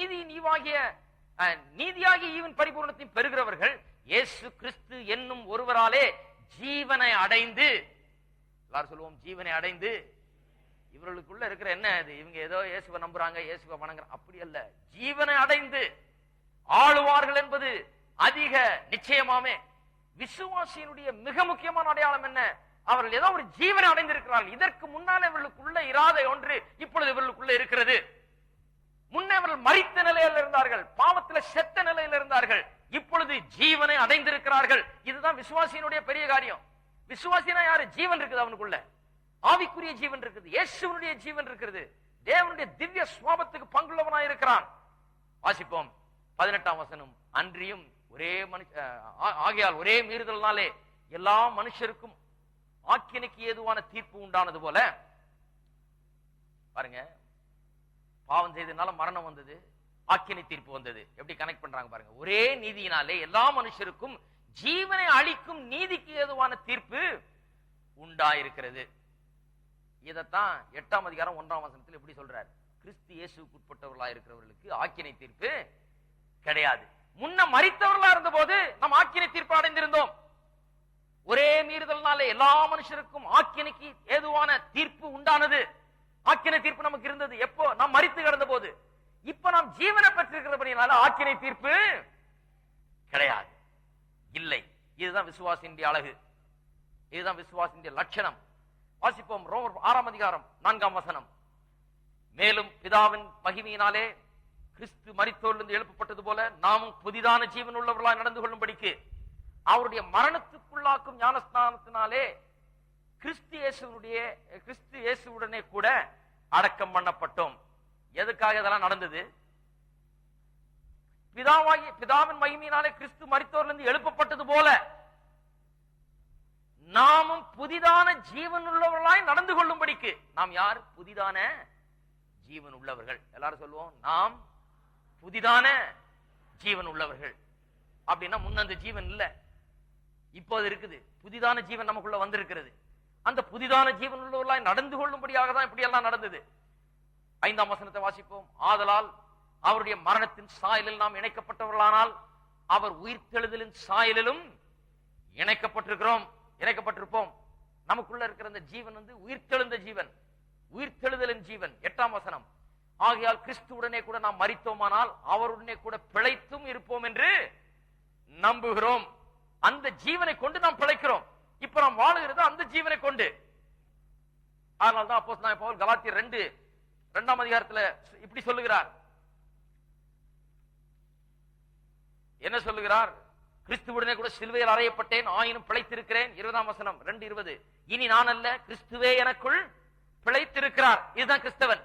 நீதியாகிய ஈவின் பரிபூர்ணத்தையும் பெறுகிறவர்கள் இயேசு கிறிஸ்து என்னும் ஒருவராலே ஜீவனை அடைந்து, எல்லாரும் சொல்லுவோம் ஜீவனை அடைந்து. இவர்களுக்குள்ள இருக்கிற என்ன இது, இவங்க ஏதோ இயேசுவை நம்புறாங்க, இயேசுவை வணங்குறாங்க, அப்படி அல்ல, ஜீவனை அடைந்து ஆளுவார்கள் என்பது அதிக நிச்சயமாமே. விசுவாசியினுடைய மிக முக்கியமான அடையாளம் என்ன, அவர்கள் ஏதோ ஒரு ஜீவனை அடைந்திருக்கிறார்கள். இதற்கு முன்னால் இவர்களுக்குள்ள இராத ஒன்று இப்பொழுது இவர்களுக்குள்ள இருக்கிறது. முன்னே அவர்கள் மரித்த நிலையில் இருந்தார்கள், பாவத்தில் செத்த நிலையில் இருந்தார்கள், இப்பொழுது ஜீவனை அடைந்திருக்கிறார்கள். இதுதான் விசுவாசியினுடைய பெரிய காரியம். விசுவாசினா யாரு, ஜீவன் இருக்குது அவனுக்குள்ள, ஆவிக்குரிய ஜீவன் இருக்குது, இயேசுவினுடைய ஜீவன் இருக்கிறது, தேவனுடைய திவ்ய சுவாபத்துக்கு பங்குள்ளவனாய் இருக்கிறான். வாசிப்போம் 18ஆம் வசனம், அன்றியும் ஆகையால் ஒரே மீறுதல்னாலே எல்லா மனுஷருக்கும் ஆக்கினைக்கு ஏதுவான தீர்ப்பு உண்டானது போல. பாருங்க, பாவம் செய்ததுனால மரணம் வந்தது, ஆக்கினை தீர்ப்பு வந்தது. எப்படி கனெக்ட் பண்றாங்க பாருங்க, ஒரே நீதியினாலே எல்லா மனுஷருக்கும் ஜீவனை அளிக்கும் நீதிக்கு ஏதுவான தீர்ப்பு உண்டாயிருக்கிறது. இதத்தான் 8ஆம் அதிகாரம் 1ஆம் வசனத்தில் எப்படி சொல்றாரு, கிறிஸ்து இயேசுவுக்கு உட்பட்டவர்களா இருக்கிறவர்களுக்கு ஆக்கினை தீர்ப்பு கிடையாது. முன்ன மரித்தவர்களா இருந்த போது நாம் ஆக்கினை தீர்ப்பு அடைந்திருந்தோம். ஒரே மீறுதல்னாலே எல்லா மனுஷருக்கும் ஆக்கினைக்கு ஏதுவான தீர்ப்பு உண்டானது. ஆக்கினை தீர்ப்பு நமக்கு இருந்தது எப்போ, நாம் மரித்து கிடந்த போது. இப்ப நாம் ஜீவனை பெற்றிருக்கிறபடினால ஆக்கினை தீர்ப்பு கிடையாது, இல்லை. இதுதான் விசுவாசினுடைய அழகு, இதுதான் விசுவாசினுடைய லட்சணம். வாசிப்போம் ரோமர் 6ஆம் அதிகாரம் 4ஆம் வசனம், மேலும் பிதாவின் மகிமையினாலே கிறிஸ்து மரித்தோரிலிருந்து எழுப்பப்பட்டது போல நாமும் புதிதான ஜீவன் உள்ளவர்களாய் நடந்து கொள்ளும்படிக்கு அவருடைய மரணத்துக்குள்ளாக்கும் ஞானஸ்நானத்தினாலே கிறிஸ்து இயேசுவுடனே கூட அடக்கம் பண்ணப்பட்டோம். எதுக்காக இதெல்லாம் நடந்தது, பிதாவின் மகிமையினாலே கிறிஸ்து மரித்தோரிலிருந்து எழுப்பப்பட்டது போல நாமும் புதிதான ஜீவன் உள்ளவர்களாய் நடந்து கொள்ளும்படிக்கு. நாம் யார், புதிதான ஜீவன் உள்ளவர்கள். எல்லாரும் சொல்லுவோம், நாம் புதிதான ஜீவன் உள்ளவர்கள். அப்படின்னா முன்னந்த ஜீவன் இல்ல, இப்போது இருக்குது. புதிதான ஜீவன் நமக்குள்ள வந்திருக்கிறது. அந்த புதிதான ஜீவன் உள்ளவர்களாய் நடந்து கொள்ளும்படியாக தான் இப்படி எல்லாம் நடந்தது. 5ஆம் வசனத்தை வாசிப்போம். ஆதலால் அவருடைய மரணத்தின் சாயலில் நாம் இணைக்கப்பட்டவர்களானால் அவர் உயிர்த்தெழுதலின் சாயலிலும் இணைக்கப்பட்டிருக்கிறோம், இணைக்கப்பட்டிருப்போம். நமக்குள்ள இருக்கிற அந்த ஜீவன் வந்து உயிர்த்தெழுந்த ஜீவன், உயிர்த்தெழுதலின் ஜீவன். 8ஆம் வசனம், ஆகையால் கிறிஸ்துவுடனே கூட நாம் மரித்தோமானால் அவருடனே கூட பிழைத்தும் இருப்போம் என்று நம்புகிறோம். அந்த ஜீவனை கொண்டு நாம் பிழைக்கிறோம். இப்ப நாம் வாழுகிறது அந்த ஜீவனை கொண்டு. அதனால்தான் அப்போஸ்தலனாகிய பவுல் கலாத்தியர் 2ஆம் அதிகாரத்துல இப்படி சொல்லுகிறார். என்ன சொல்லுகிறார்? கிறிஸ்துவுடனே கூட சிலுவையில் அறையப்பட்டேன், ஆயினும் பிழைத்திருக்கிறேன். 20ஆம் வசனம் 2:20, இனி நான் அல்ல, கிறிஸ்துவே எனக்குள் பிழைத்திருக்கிறார். இதுதான் கிறிஸ்தவன்.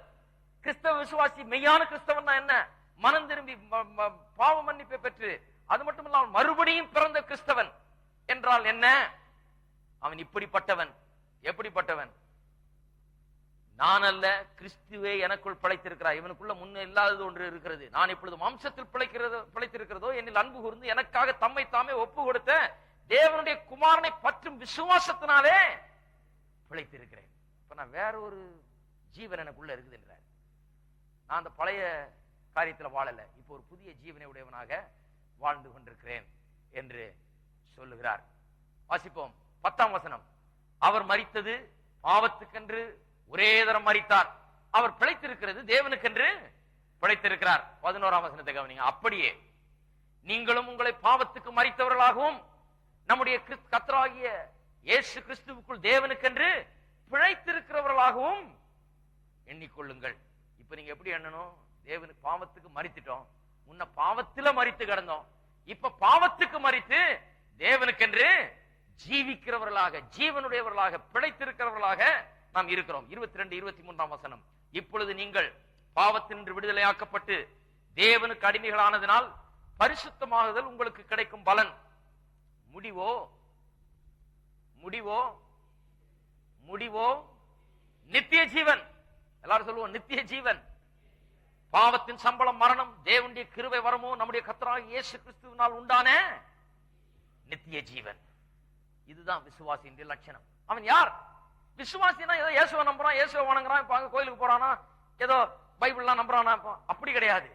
கிறிஸ்தவ விசுவாசி, மெய்யான கிறிஸ்தவன் என்ன? மனம் திரும்பி பாவ மன்னிப்பை பெற்று, அது மட்டுமல்ல மறுபடியும் பிறந்த கிறிஸ்தவன் என்றால் என்ன? அவன் இப்படிப்பட்டவன். எப்படிப்பட்டவன்? நான் அல்ல, கிறிஸ்துவே எனக்குள் பிழைத்திருக்கிறார். இவனுக்குள்ள முன்ன இல்லாதது ஒன்று இருக்கிறது. நான் இப்பொழுது மாம்சத்தில் பிழைத்திருக்கிறதோ என்னில் அன்பு கூர்ந்து எனக்காக தம்மை தாமே ஒப்பு கொடுத்த தேவனுடைய குமாரனை பற்றும் விசுவாசத்தினாலே பிழைத்திருக்கிறேன். இப்ப நான் வேற ஒரு ஜீவன் எனக்குள்ள இருக்குது என்றார். நான் அந்த பழைய காரியத்தில் வாழல, இப்போ ஒரு புதிய ஜீவனை உடையவனாக வாழ்ந்து கொண்டிருக்கிறேன் என்று சொல்லுகிறார். வாசிப்போம் 10ஆம் வசனம், அவர் மரித்தது பாவத்துக்கென்று ஒரே தரம் மரித்தார், அவர் பிழைத்திருக்கிறது தேவனுக்கென்று பிழைத்திருக்கிறார். 11ஆம் வசனத்தை கவனிங்க. அப்படியே நீங்களும் உங்களை பாவத்துக்கு மரித்தவர்களாகவும் நம்முடைய கர்த்தராகிய இயேசு கிறிஸ்துவுக்குள் தேவனுக்கென்று பிழைத்திருக்கிறவர்களாகவும் எண்ணிக்கொள்ளுங்கள். இப்ப நீங்க எப்படி எண்ணணும்? தேவனுக்கு பாவத்துக்கு மரித்துட்டோம், முன்ன பாவத்தில மரித்து கிடந்தோம், இப்ப பாவத்துக்கு மரித்து தேவனுக்கென்று ஜீவிக்கிறவர்களாக, ஜீவனுடையவர்களாக, பிழைத்திருக்கிறவர்களாக நாம் இருக்கிறோம். 22, 23ஆம் வசனம், இப்பொழுது நீங்கள் பாவத்தினின்று விடுதலையாக்கப்பட்டு தேவனுக்கு அடிமைகளானதினால் பரிசுத்தமாகுதல் உங்களுக்கு கிடைக்கும் பலன். முடிவோ முடிவோ முடிவோ நித்திய ஜீவன். எல்லாரும் சொல்லுவோம் நித்திய ஜீவன். பாவத்தின் சம்பளம் மரணம், தேவனுடைய கிருபை வரமோ நம்முடைய கர்த்தராகிய இயேசு கிறிஸ்துவினால் உண்டான நித்திய ஜீவன். இதுதான் விசுவாசியின் லட்சணம். அவன் யார்? விசுவாசினா ஏதோ இயேசுவை நம்புறான், இயேசுவை வணங்குறான், இப்ப அங்க கோயிலுக்கு போறானா, ஏதோ பைபிள்லாம் நம்புறானா, அப்படி கிடையாது.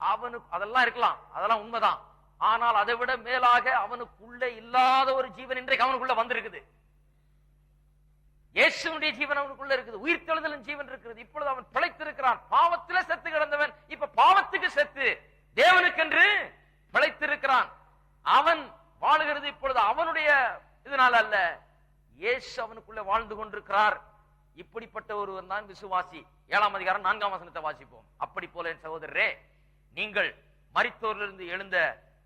அவனுக்கு அதெல்லாம் இருக்கலாம், அதெல்லாம் உண்மைதான். ஆனால் அதை விட மேலாக அவனுக்குள்ள இல்லாத ஒரு ஜீவன் இன்றைக்கு அவனுக்குள்ள வந்திருக்குது. இயேசுவுடைய ஜீவன் அவனுக்குள்ள இருக்குது, உயிர்த்தெழுதலின் ஜீவன் இருக்குது. இப்பொழுது அவன் பிழைத்திருக்கிறான். பாவத்திலே செத்து கிடந்தவன் இப்ப பாவத்துக்கு செத்து தேவனுக்கென்று பிழைத்திருக்கிறான். அவன் வாழுகிறது இப்பொழுது அவனுடைய இதனால அல்ல, இயேசு அவனுக்குள்ள வாழ்ந்து கொண்டிருக்கிறார். இப்படிப்பட்ட ஒருவன் தான் விசுவாசி. 7ஆம் அதிகாரம் 4ஆம் வசனத்தை வாசிப்போம். அப்படி போல என் சகோதரரே, நீங்கள் மரித்தோரிலிருந்து எழுந்த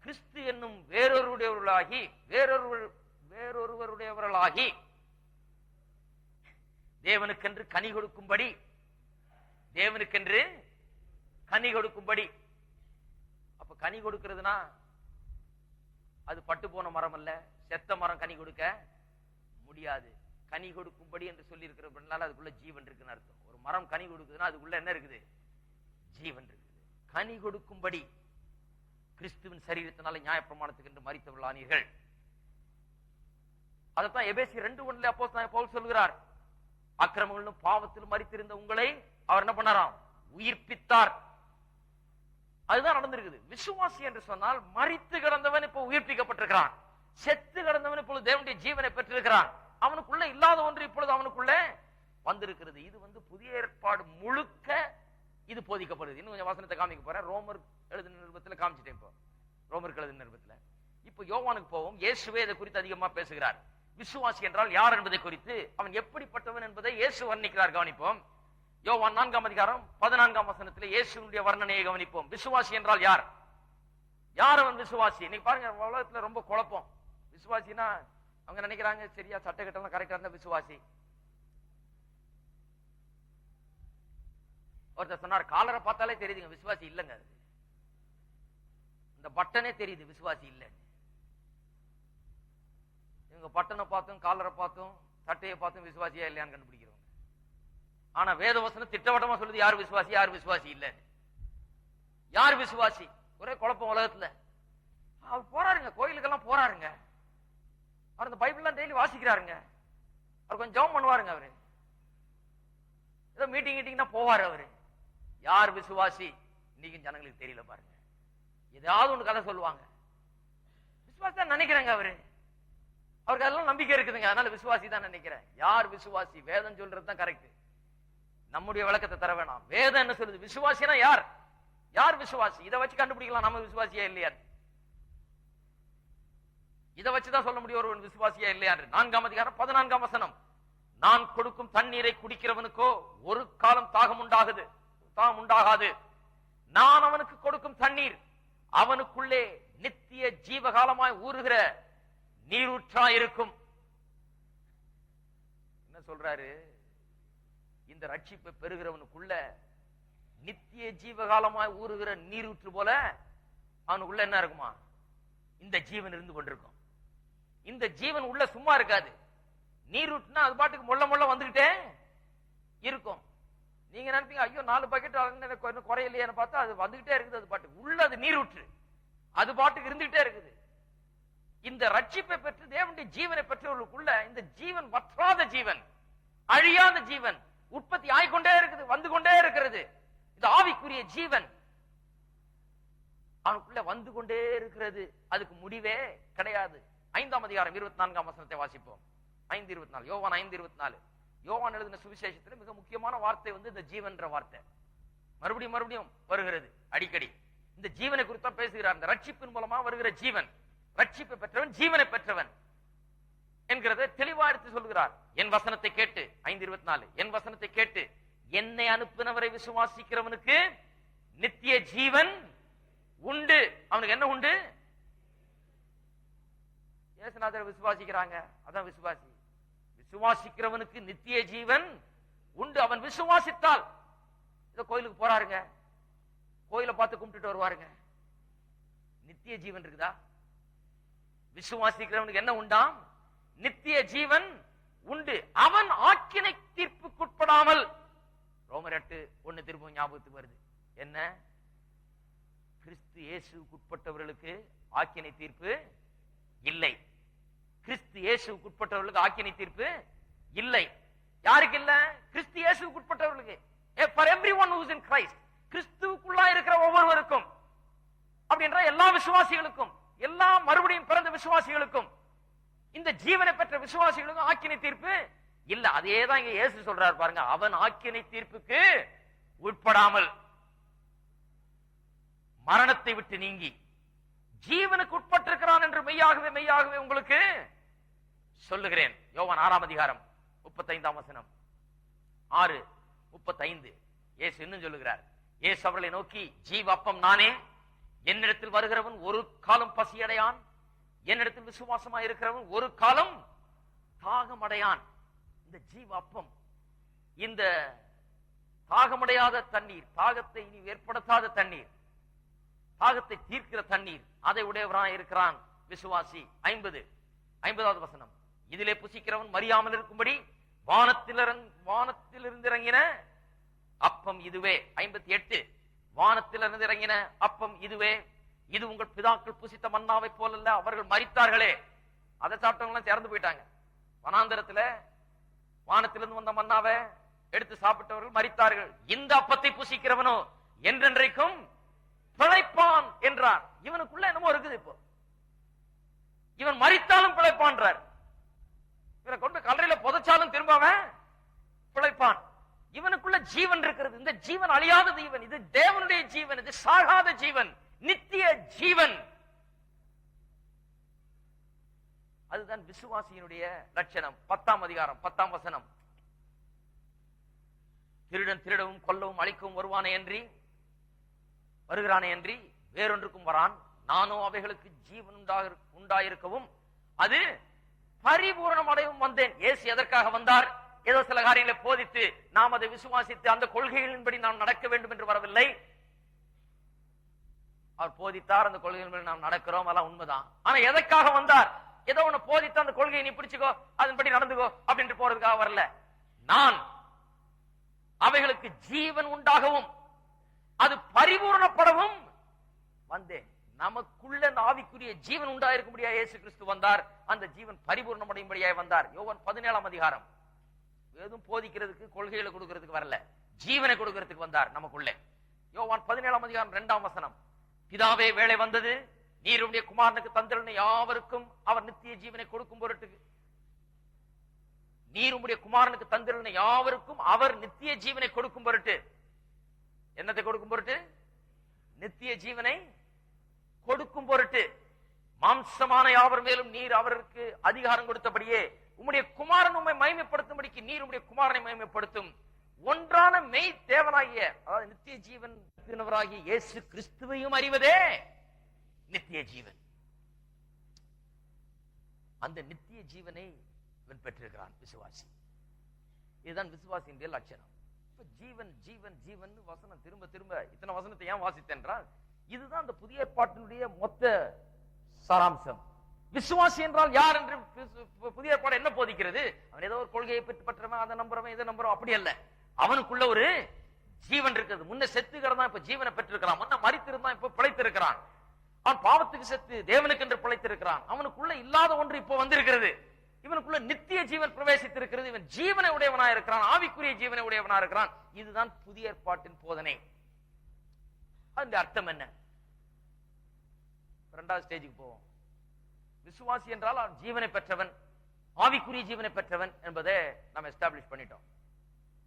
கிறிஸ்து என்னும் வேறொருவருடையவர்களாகி தேவனுக்கென்று கனி கொடுக்கும்படி, தேவனுக்கென்று கனி கொடுக்கும்படி. அப்ப கனி கொடுக்கிறதுனா அது பட்டு போன மரம் அல்ல, செத்த மரம் கனி கொடுக்க முடியாது. கனி கொடுக்கும்படி என்று சொல்லி இருக்கிறதுனால அதுக்குள்ள ஜீவன் இருக்குன்னு அர்த்தம். ஒரு மரம் கனி கொடுக்குதுன்னா அதுக்குள்ள என்ன இருக்குது? ஜீவன் இருக்குது. கனி கொடுக்கும்படி கிறிஸ்துவின் சரீரத்தினால நியாயப்பிரமாணத்துக்கு என்று மரித்தவர்களானீர்கள். அதைத்தான் எபேசியர் 2:1 அப்போஸ்தலனாகிய பவுல் சொல்கிறார். அக்கிரமங்களிலும் பாவத்திலும் மரித்திருந்த உங்களை அவர் என்ன பண்ணாராம்? உயிர்ப்பித்தார். அதுதான் நடந்திருக்குது. விசுவாசி என்று சொன்னால் மரித்து கிடந்தவன் இப்ப உயிர்ப்பிக்கப்பட்டிருக்கிறான், செத்து கிடந்தவன் இப்பொழுது தேவனுடைய ஜீவனை பெற்றிருக்கிறான். அவனுக்குள்ள இல்லாத ஒன்று இப்பொழுது அவனுக்குள்ள வந்திருக்கிறது. இது புதிய ஏற்பாடு முழுக்க இது போதிக்கப்படுது. இன்னும் கொஞ்சம் வசனத்தை காமிக்க போறேன். ரோமர் எழுதின நிருபத்துல காமிச்சிட்டேன். இப்போ ரோமருக்கு எழுதின நிருபத்துல இப்ப யோவானுக்கு போவோம். இயேசுவே இதை குறித்து அதிகமா பேசுகிறார். விசுவாசி என்றால் யார் என்பதை குறித்து, அவன் எப்படிப்பட்டவன் என்பதை இயேசு வர்ணிக்கிறார். கவனிப்போம். யோவான் 4ஆம் அதிகாரம் 14ஆம் வசனத்திலே இயேசுவினுடைய வர்ணனையை கவனிப்போம். விசுவாசி என்றால் யார்? யார் அவன் விசுவாசி? இன்னைக்கு பாருங்க, உலகத்துல ரொம்ப குழப்பம். விசுவாசினா அவங்க நினைக்கிறாங்க சரியா சட்டை கட்டலாம் கரெக்டா இருந்தா விசுவாசி. ஒருத்தர் சொன்னார், காலரை பார்த்தாலே தெரியுதுங்க விசுவாசி இல்லைங்க, இந்த பட்டனே தெரியுது விசுவாசி இல்லை. இவங்க பட்டனை பார்த்தும் காலரை பார்த்தும் சட்டையை பார்த்தும் விசுவாசியா இல்லையான்னு கண்டுபிடிக்கிறவங்க. ஆனா வேதவசனம் திட்டவட்டமா சொல்லுது யார் விசுவாசி யார் விசுவாசி இல்ல. யார் விசுவாசி? ஒரே குழப்பம் உலகத்துல. அவர் போறாருங்க, கோயிலுக்கெல்லாம் போறாருங்க, அவர் இந்த பைபிள்லாம் டெய்லி வாசிக்கிறாருங்க, அவர் கொஞ்சம் ஜெபம் பண்ணுவாருங்க, அவரு ஏதோ மீட்டிங் போவாரு. அவரு யார் விசுவாசி? இன்னைக்கும் ஜனங்களுக்கு தெரியல பாருங்க. ஏதாவது ஒண்ணு கதை சொல்லுவாங்க, விசுவாசம் நினைக்கிறேங்க அவரு. அவருக்கு அதெல்லாம் நம்பிக்கை இருக்குதுங்க. அதனால விசுவாசி தான் நினைக்கிறேன். யார் விசுவாசி? வேதம் சொல்றதுதான் கரெக்ட். நம்முடைய விளக்கத்தை தர வேணாம். வேதம் என்ன சொல்லுது? விசுவாசினா யார்? யார் விசுவாசி? இதை வச்சு கண்டுபிடிக்கலாம் நம்ம விசுவாசியா இல்லையா. இதை வச்சுதான் சொல்ல முடியும் ஒரு விசுவாசியா இல்லையா. 4ஆம் அதிகாரம் 14ஆம் வசனம். நான் கொடுக்கும் தண்ணீரை குடிக்கிறவனுக்கோ ஒரு காலம் தாகம் உண்டாகாது. நான் அவனுக்கு கொடுக்கும் தண்ணீர் அவனுக்குள்ளே நித்திய ஜீவகாலமாய் ஊறுகிற நீரூற்றா இருக்கும். என்ன சொல்றாரு? இந்த ரட்சிப்பை பெறுகிறவனுக்குள்ள நித்திய ஜீவகாலமாய் ஊறுகிற நீரூற்று போல அவனுக்குள்ள என்ன இருக்குமா? இந்த ஜீவன் இருந்து கொண்டிருக்கும். இந்த ஜீவன் உள்ள சும்மா இருக்காது. நீரூற்றுனா அது பாட்டுக்கு முள்ள வந்துகிட்டே இருக்கும். நீங்க நினைப்பீங்க, ஐயோ 4 பக்கெட் குறையிலையான்னு பார்த்தா அது வந்துகிட்டே இருக்குது. அது பாட்டுக்கு உள்ள அது நீரூற்று, அது பாட்டுக்கு இருந்துகிட்டே இருக்குது. இந்த ரட்சிப்பை பெற்று தேவனுடைய ஜீவனை பெற்றவர்களுக்குள்ள இந்த ஜீவன் வற்றாத ஜீவன், அழியாத ஜீவன் உற்பத்தி ஆகிக்கொண்டே இருக்குது, வந்து கொண்டே இருக்கிறது. இது ஆவிக்குரிய ஜீவன் அவனுக்குள்ள வந்து கொண்டே இருக்கிறது. அதுக்கு முடிவே கிடையாது. 5ஆம் அதிகாரம் 24ஆம் வசனத்தை வாசிப்போம். 5:24. யோவான் 5:24. யோவான் எழுதின சுவிசேஷத்தில் மிக முக்கியமான வார்த்தை இந்த ஜீவன்ற வார்த்தை மறுபடியும் வருகிறது அடிக்கடி. இந்த ஜீவனை குறித்து பேசுகிறார். இந்த ரட்சிப்பின் மூலமா வருகிற ஜீவன், ரட்சிப்பை பெற்றவன் ஜீவனை பெற்றவன் என்கிறத தெளிவா எடுத்து சொல்கிறார். என் வசனத்தை கேட்டு 5:24 என் வசனத்தை கேட்டு என்னை அனுப்பினவரை விசுவாசிக்கிறவனுக்கு நித்திய ஜீவன் உண்டு. அவனுக்கு என்ன உண்டு? இயேசுநாதரை விசுவாசிக்கிறாங்க, அதான் விசுவாசி. விசுவாசிக்கிறவனுக்கு நித்திய ஜீவன் உண்டு. அவன் விசுவாசித்தால் இந்த கோயிலுக்கு போறாருங்க, கோயிலை பார்த்து கும்பிட்டுட்டு வருவாருங்க, நித்திய ஜீவன் இருக்குதா? விசுவாசிக்கிறவனுக்கு என்ன உண்டாம்? நித்திய ஜீவன் உண்டு. அவன் ஆக்கினை தீர்ப்புக்குட்படாமல். ரோமர் 8:1 திரும்ப ஞாபகத்துக்கு வருது. என்ன? கிறிஸ்து இயேசுவுக்கு உட்பட்டவர்களுக்கு ஆக்கினை தீர்ப்பு இல்லை. கிறிஸ்து இயேசுவுக்கு உட்பட்டவர்களுக்கு ஆக்கினை தீர்ப்பு இல்லை. யாருக்கு இல்ல? கிறிஸ்து இயேசுவுக்கு உட்பட்டவர்களுக்கு. For everyone who is in Christ. கிறிஸ்துவுக்குள்ளா இருக்கிற ஒவ்வொருவருக்கும், அப்படின்ற எல்லா விசுவாசிகளுக்கும், எல்லா மறுபடியும் பிறந்த விசுவாசிகளுக்கும், இந்த ஜீவனை பெற்ற விசுவாசிகளுக்கும் ஆக்கினை தீர்ப்பு இல்ல. அதேதான் இங்க இயேசு சொல்றாரு பாருங்க. அவன் ஆக்கினை தீர்ப்புக்கு உட்படாமல் மரணத்தை விட்டு நீங்கி ஜீவனுக்கு உட்பட்டிருக்கிறான் என்று மெய்யாகவே உங்களுக்கு சொல்லுகிறேன். யோவான் 6ஆம் அதிகாரம் 35ஆம் வசனம் 6:35. இயேசு இன்னும் சொல்லுகிறார். இயேசு அவர்களை நோக்கி, ஜீவ அப்பம் நானே, என்னிடத்தில் வருகிறவன் ஒரு காலம் பசியடையான், என்னிடத்தில் விசுவாசமாய் இருக்கிறவன் ஒரு காலம் தாகமடையான். இந்த ஜீவ அப்பம், இந்த தாகமடையாத தண்ணீர், தாகத்தை இனி ஏற்படுத்தாத தண்ணீர், தாகத்தை தீர்க்கிற தண்ணீர், அதை உடையவராய் இருக்கிறான் விசுவாசி. 50வது வசனம். இதிலே புசிக்கிறவன் மறியாமல் இருக்கும்படி வானத்திலிருந்து இறங்கின அப்பம் இதுவே. 58. வானத்திலிருந்து இறங்கின அப்பம் இதுவே. இது உங்கள் பிதாக்கள் புசித்த மன்னாவை போலல்ல, அவர்கள் மரித்தார்களே. அதை சாப்பிட்டவங்க இறந்து போயிட்டாங்க. வனாந்தரத்துல வானத்திலிருந்து வந்த மன்னாவை எடுத்து சாப்பிட்டவர்கள் மரித்தார்கள். இந்த அப்பத்தை புசிக்கிறவனோ என்றென்றைக்கும் பிழைப்பான் என்றார். இவனுக்குள்ள என்னமோ இருக்குது. இப்போ இவன் மரித்தாலும் பிழைப்பான்றார். இவனை கொண்டு கல்லறையில புதைச்சாலும் திரும்ப பிழைப்பான். இவனுக்குள்ள ஜீவன் இருக்கிறது. இந்த ஜீவன் அழியாத ஜீவன், இது தேவனுடைய ஜீவன், இது சாகாத ஜீவன், நித்திய ஜீவன். அதுதான் விசுவாசியினுடைய லட்சணம். 10ஆம் அதிகாரம் 10ஆம் வசனம். திருடன் திருடவும் கொல்லவும் அழிக்கவும் வருகிறானே அன்றி வேறொன்றுக்கும் வரான். நானோ அவைகளுக்கு ஜீவன் உண்டாயிருக்கவும் அது பரிபூரணம் அடையவும் வந்தேன். இயேசு எதற்காக வந்தார்? ஏதோ சில காரியங்களை போதித்து நாம் அதை விசுவாசித்து அந்த கொள்கைகளின்படி நாம் நடக்க வேண்டும் என்று வரவில்லை. அவர் போதித்தார், அந்த கொள்கைகளின்படி நாம் நடக்கிறோம், அதெல்லாம் உண்மைதான். ஆனா எதற்காக வந்தார்? ஏதோ ஒண்ணு போதித்து அந்த கொள்கையை நீ பிடிச்சுக்கோ, அதன்படி நடந்துக்கோ அப்படின்ட்டு போறதுக்காக வரல. நான் அவைகளுக்கு ஜீவன் உண்டாகவும் அது பரிபூரணப்படவும் வந்தேன். நமக்குள்ள ஆவிக்குரிய ஜீவன் உண்டாயிருக்கும்படியா இயேசு கிறிஸ்து வந்தார். அந்த ஜீவன் பரிபூர்ணமடையும்படியாய் வந்தார். யோவான் 17ஆம் அதிகாரம். எதுவும் போதிக்கிறதுக்கு கொள்கைகளை கொடுக்கிறதுக்கு வரல, ஜீவனை கொடுக்கிறதுக்கு வந்தார் நமக்குள்ளே. யோவான் 17ஆம் அதிகாரம் 2ஆம் வசனம். பிதாவே வேளை வந்தது, நீர் உம்முடைய குமாரனுக்கு தந்திரன யாவருக்கும் அவர் நித்திய ஜீவனை கொடுக்கும் பொருட்டு, நீர் உம்முடைய குமாரனுக்கு தந்திரன யாவருக்கும் அவர் நித்திய ஜீவனை கொடுக்கும் பொருட்டு, என்னத்தை கொடுக்கும் பொருட்டு? நித்திய ஜீவனை கொடுக்கும் பொருட்டு, மாம்சமான யாவர் மேலும் நீர் அவருக்கு அதிகாரம் கொடுத்தபடியே உம்முடைய குமாரன் உம்மை மகிமைப்படுத்தும்படிக்கு நீர் உம்முடைய குமாரனை மகிமைப்படுத்தும் ஒன்றான மெய் தேவனாகிய, அதாவது நித்திய ஜீவன் இயேசு கிறிஸ்துவையும் அறிவதே நித்திய ஜீவன். அந்த நித்திய ஜீவனை இவன் பெற்றிருக்கிறான் விசுவாசி. இதுதான் விசுவாசியின் லட்சணம். ஜீவன் ஜீவன் ஜீவன் வசனம் திரும்ப திரும்ப இத்தனை வசனத்தை ஏன் வாசித்தென்றால் இதுதான் அந்த புதிய ஏற்பாட்டினுடைய மொத்த சாராம்சம். விசுவாசி என்றால் யார் என்று புதிய ஏற்பாடு என்ன போதிக்கிறது? அவன் ஏதோ ஒரு கொள்கையை பெற்றவன், அதை நம்புறவன், இதை நம்புறவன், அப்படி அல்ல. அவனுக்குள்ள ஒரு ஜீவன் இருக்குது. முன்ன செத்து கிடந்தான், இப்ப ஜீவனை பெற்றிருக்கிறான். முன்ன மரித்திருந்தான், இப்ப பிழைத்திருக்கிறான். அவன் பாவத்துக்கு செத்து தேவனுக்கு என்று பிழைத்திருக்கிறான். அவனுக்குள்ள இல்லாத ஒன்று இப்ப வந்திருக்கிறது. இவனுக்குள்ள நித்திய ஜீவன் பிரவேசித்திருக்கிறது. இவன் ஜீவனை உடையவனாக இருக்கிறான், ஆவிக்குரிய ஜீவனை உடையவனாக இருக்கிறான். இதுதான் புதிய ஏற்பாட்டின் போதனை. அந்த அர்த்தம் என்ன? இரண்டாவது ஸ்டேஜுக்கு போவோம். விசுவாசி என்றால் அவன் ஜீவனை பெற்றவன், ஆவிக்குரிய ஜீவனை பெற்றவன் என்பதை நாம் எஸ்டாப்ளிஷ் பண்ணிட்டோம்,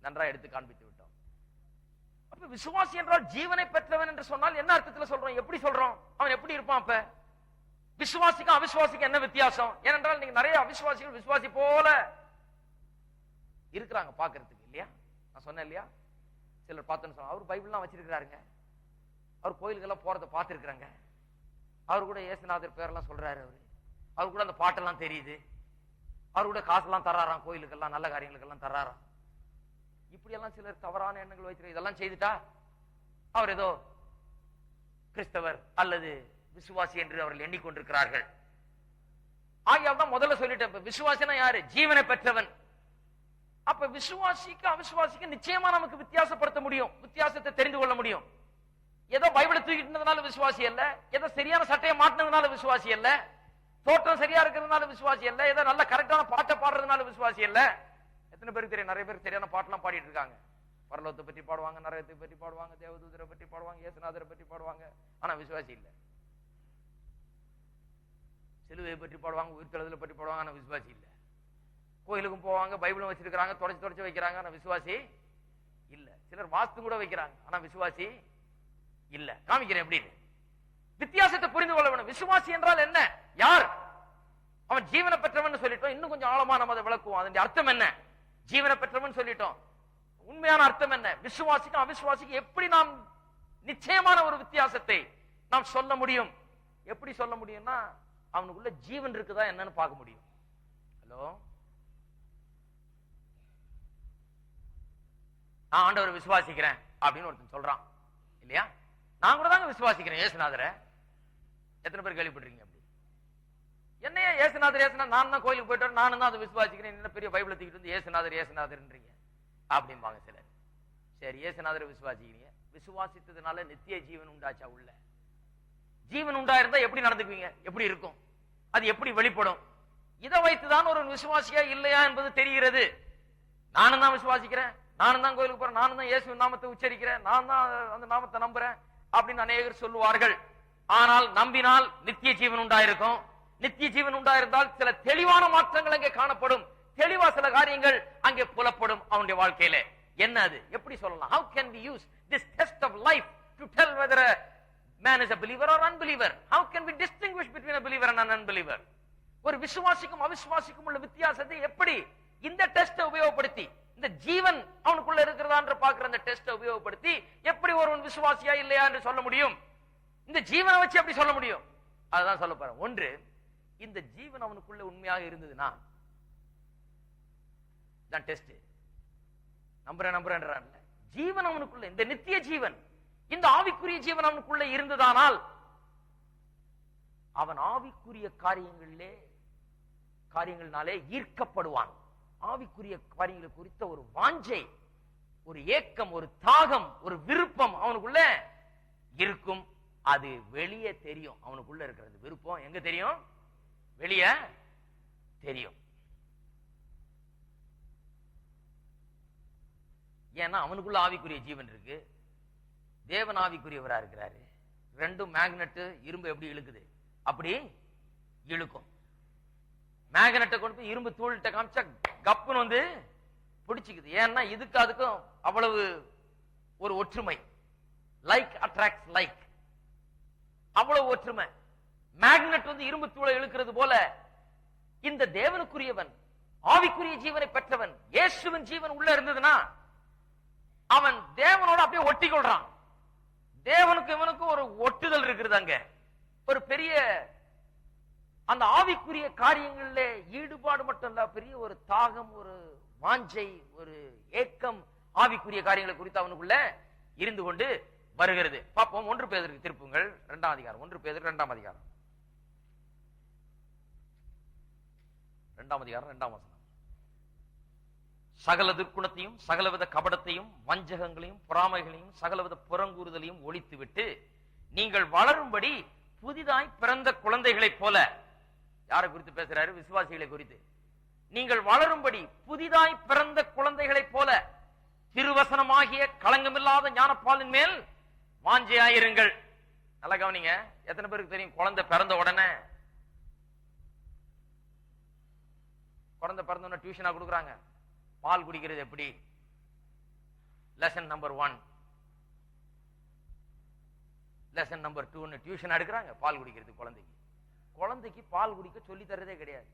நன்றாக எடுத்து காண்பித்து விட்டோம். அப்ப விசுவாசி என்றால் ஜீவனை பெற்றவன் என்று சொன்னால் என்ன அர்த்தத்தில் சொல்றோம்? எப்படி சொல்றோம்? அவன் எப்படி இருப்பான்? அப்ப விசுவாசிக்கும் அவிசுவாசிக்கும் என்ன வித்தியாசம்? ஏனென்றால் நீங்க நிறைய அவிசுவாசிகள் விசுவாசி போல இருக்கிறாங்க பாக்குறதுக்கு, இல்லையா? நான் சொன்னேன் இல்லையா, சிலர் பார்த்தேன்னு சொன்னா அவர் பைபிள்லாம் வச்சிருக்கிறாருங்க, அவர் கோயிலுக்கெல்லாம் போறதை பார்த்திருக்கிறாங்க, அவர் கூட இயேசுநாதர் பேரெல்லாம் சொல்றாரு, அவர் கூட அந்த பாட்டெல்லாம் தெரியுது, அவர் கூட காசெல்லாம் தர்றாராம், கோயிலுக்கெல்லாம் நல்ல காரியங்களுக்கெல்லாம் தர்றாராம். இப்படி எல்லாம் சிலர் தவறான எண்ணங்கள் வைத்திருக்க. இதெல்லாம் செய்துட்டா அவர் ஏதோ கிறிஸ்தவர் அல்லது விசுவாசி என்று அவர்கள் எண்ணிக்கொண்டிருக்கிறார்கள். ஆகியால் தான் முதல்ல சொல்லிட்டேன், விசுவாசினா யாரு? ஜீவனை பெற்றவன். அப்ப விசுவாசிக்கு அவிசுவாசிக்கு நிச்சயமா நமக்கு வித்தியாசப்படுத்த முடியும், வித்தியாசத்தை தெரிந்து கொள்ள முடியும். ஏதோ பைபிளை தூக்கிட்டதுனால விசுவாசி அல்ல, ஏதோ சரியான சட்டையை மாட்டினதுனால விசுவாசி அல்ல, தோற்றம் சரியா இருக்கிறதுனால விசுவாசி அல்ல, ஏதோ நல்ல கரெக்டான பாட்டை பாடுறதுனால விசுவாசி அல்ல. எத்தனை பேருக்கு தெரியும்? நிறைய பேர் சரியான பாட்டெல்லாம் பாடிட்டு இருக்காங்க. பரலோகத்தை பற்றி பாடுவாங்க, நரகத்தை பற்றி பாடுவாங்க, தேவதூதரை பற்றி பாடுவாங்க, இயேசுநாதரை பற்றி பாடுவாங்க, ஆனா விசுவாசி இல்ல. சிலுவையை பற்றி பாடுவாங்க, உயிர்த்தெழுதலை பற்றி பாடுவாங்க, ஆனா விசுவாசி இல்ல. கோயிலுக்கும் போவாங்க, பைபிளும் வச்சிருக்காங்க, தொடச்சு வைக்கிறாங்க, ஆனா விசுவாசி இல்ல. சிலர் வாஸ்து கூட வைக்கிறாங்க, ஆனா விசுவாசி இல்ல. காமிக்கிறேன் எப்படி வித்தியாசத்தை புரிந்து கொள்ள வேண்டும். விசுவாசி என்றால் என்ன? யார்? அவன் ஜீவனை பெற்றவன் சொல்லிட்டோம். இன்னும் கொஞ்சம் ஆழமா நம்ம அதை விளக்குவோம். அதனுடைய அர்த்தம் என்ன? ஜீவனை பெற்றவன் சொல்லிட்டோம். உண்மையான அர்த்தம் என்ன? விசுவாசிக்கும் அவிசுவாசிக்கும் எப்படி நாம் நிச்சயமான ஒரு வித்தியாசத்தை நாம் சொல்ல முடியும்? எப்படி சொல்ல முடியும்னா அவனுக்குள்ள ஜீவன் இருக்குதா என்னன்னு பார்க்க முடியும். ஹலோ, நான் ஆண்டவரை விசுவாசிக்கிறேன் அப்படின்னு ஒருத்தன் சொல்றான், இல்லையா? நான் கூட தாங்க விசுவாசிக்கிறேன் இயேசுநாதரை. எத்தனை பேர் கேள்விப்பட்டிருக்கீங்க? அப்படி என்னையா இயேசுநாதர் ஏசுநாதர், நான் தான் கோயிலுக்கு போயிட்டு நானும் தான் அதை விசுவாசிக்கிறேன், என்ன பெரிய பைபிளை தூக்கிட்டு வந்து இயேசுநாதர் இயேசுநாதர்ன்றீங்க அப்படிம்பாங்க சிலர். சரி, இயேசுநாதரை விசுவாசிக்கிறீங்க, விசுவாசித்ததுனால நித்திய ஜீவன் உண்டாச்சா? உள்ள ஜீவன் உண்டாயிருந்தா எப்படி நடந்துக்குவீங்க? எப்படி இருக்கும்? அது எப்படி வெளிப்படும்? இதை வைத்துதான் ஒரு விசுவாசியா இல்லையா என்பது தெரிகிறது. நானும் தான் விசுவாசிக்கிறேன், நானும் தான் கோயிலுக்கு போறேன், நானும் தான் இயேசு நாமத்தை உச்சரிக்கிறேன், நான் தான் அந்த நாமத்தை நம்புறேன் அப்படின்னு அநேகர் சொல்லுவார்கள். ஆனால் நம்பினால் நித்திய ஜீவன் உண்டாயிருக்கும். நித்திய ஜீவன் உண்டாயிருந்தால் சில தெளிவான மாற்றங்கள் அங்கே காணப்படும், தெளிவா சில காரியங்கள் அங்கே புலப்படும் அவனுடைய வாழ்க்கையில. என்ன அது? எப்படி சொல்லலாம்? How can we use this test of life to tell whether a man is a believer or unbeliever? How can we distinguish between a believer and an unbeliever? ஒரு விசுவாசிக்கும் அவிசுவாசிக்கும் உள்ள வித்தியாசத்தை எப்படி இந்த டெஸ்டை உபயோகப்படுத்தி, இந்த ஜீவன் அவனுக்குள்ள இருக்கிறதா என்று பார்க்கிற அந்த டெஸ்டை உபயோகப்படுத்தி எப்படி ஒருவன் விசுவாசியா இல்லையா என்று சொல்ல முடியும்? இந்த ஜீவனை வச்சு எப்படி சொல்ல முடியும்? அதுதான் சொல்ல போறேன். ஒன்று, இந்த ஜீவன் அவனுக்குள்ள உண்மையாக இருந்ததுன்னா தான் டெஸ்ட். நம்புறேன் ஜீவன் அவனுக்குள்ள, இந்த நித்திய ஜீவன், இந்த ஆவிக்குரிய ஜீவன் அவனுக்குள்ள இருந்ததானால் அவன் ஆவிக்குரிய காரியங்களினாலே ஈர்க்கப்படுவான். ஆவிக்குரிய காரியங்களை குறித்த ஒரு வாஞ்சை, ஒரு ஏக்கம், ஒரு தாகம், ஒரு விருப்பம் அவனுக்குள்ள இருக்கும். அது வெளியே தெரியும். அவனுக்குள்ள இருக்கிறது விருப்பம் எங்க தெரியும்? வெளியே தெரியும். ஏன்னா அவனுக்குள்ள ஆவிக்குரிய ஜீவன் இருக்கு, தேவன் ஆவிக்குரியவரா இருக்கிறாரு. ரெண்டும் மேக்னெட், இரும்பு எப்படி இழுக்குது அப்படி இழுக்கும். மேக்னெட்டை கொண்டு போய் இரும்பு தூள்கிட்ட காமிச்சா கப்புன்னு வந்து பிடிச்சிக்குது. ஏன்னா இதுக்கு அதுக்கும் அவ்வளவு ஒரு ஒற்றுமை. லைக் அட்ராக்ட்ஸ் லைக், அவ்வளவு ஒற்றுமை. மேக்னெட் வந்து இரும்பு தூளை இழுக்கிறது போல இந்த தேவனுக்குரியவன், ஆவிக்குரிய ஜீவனை பெற்றவன், இயேசுவின் ஜீவன் உள்ள இருந்ததுன்னா அவன் தேவனோட அப்படியே ஒட்டி கொள்றான். தேவனுக்கு இவனுக்கும் ஒரு ஒட்டுதல் இருக்கிறது. அங்க ஒரு பெரிய அந்த ஆவிக்குரிய காரியங்கள்ல ஈடுபாடு மட்டும் இல்ல, பெரிய ஒரு தாகம், ஒரு வாஞ்சை, ஒரு ஏக்கம் ஆவிக்குரிய காரியங்களை குறித்து அவனுக்குள்ள இருந்து கொண்டு வருகிறது. பார்ப்போம். 1 பேதுருக்கு திருப்புங்கள், 2ஆம் அதிகாரம். 1 பேதுரு 2ஆம் அதிகாரம், 2ஆம் அதிகாரம் 2ஆம் வசனம். சகல துர்க்குணத்தையும் சகலவித கபடத்தையும் வஞ்சகங்களையும் பொறாமைகளையும் சகலவித புறங்கூறுதலையும் ஒழித்துவிட்டு நீங்கள் வளரும்படி புதிதாய் பிறந்த குழந்தைகளைப் போல. யாரை குறித்து பேசுறாரு? விசுவாசிகளை குறித்து. நீங்கள் வளரும்படி புதிதாய் பிறந்த குழந்தைகளைப் போல திருவசனமாகிய களங்கமில்லாத ஞானப்பாலின் மேல் வாஞ்சையாயிருங்கள். நல்லா கவனிங்க. எத்தனை பேருக்கு தெரியும் குழந்தை பிறந்த உடனே டியூஷனா கொடுக்குறாங்க? பால் குடிக்கிறது எப்படி? Lesson number 1, lesson number 2 tuition எடுக்கிறாங்க பால் குடிக்கிறது. குழந்தைக்கு பால் குடிக்க சொல்லி தரதே கிடையாது.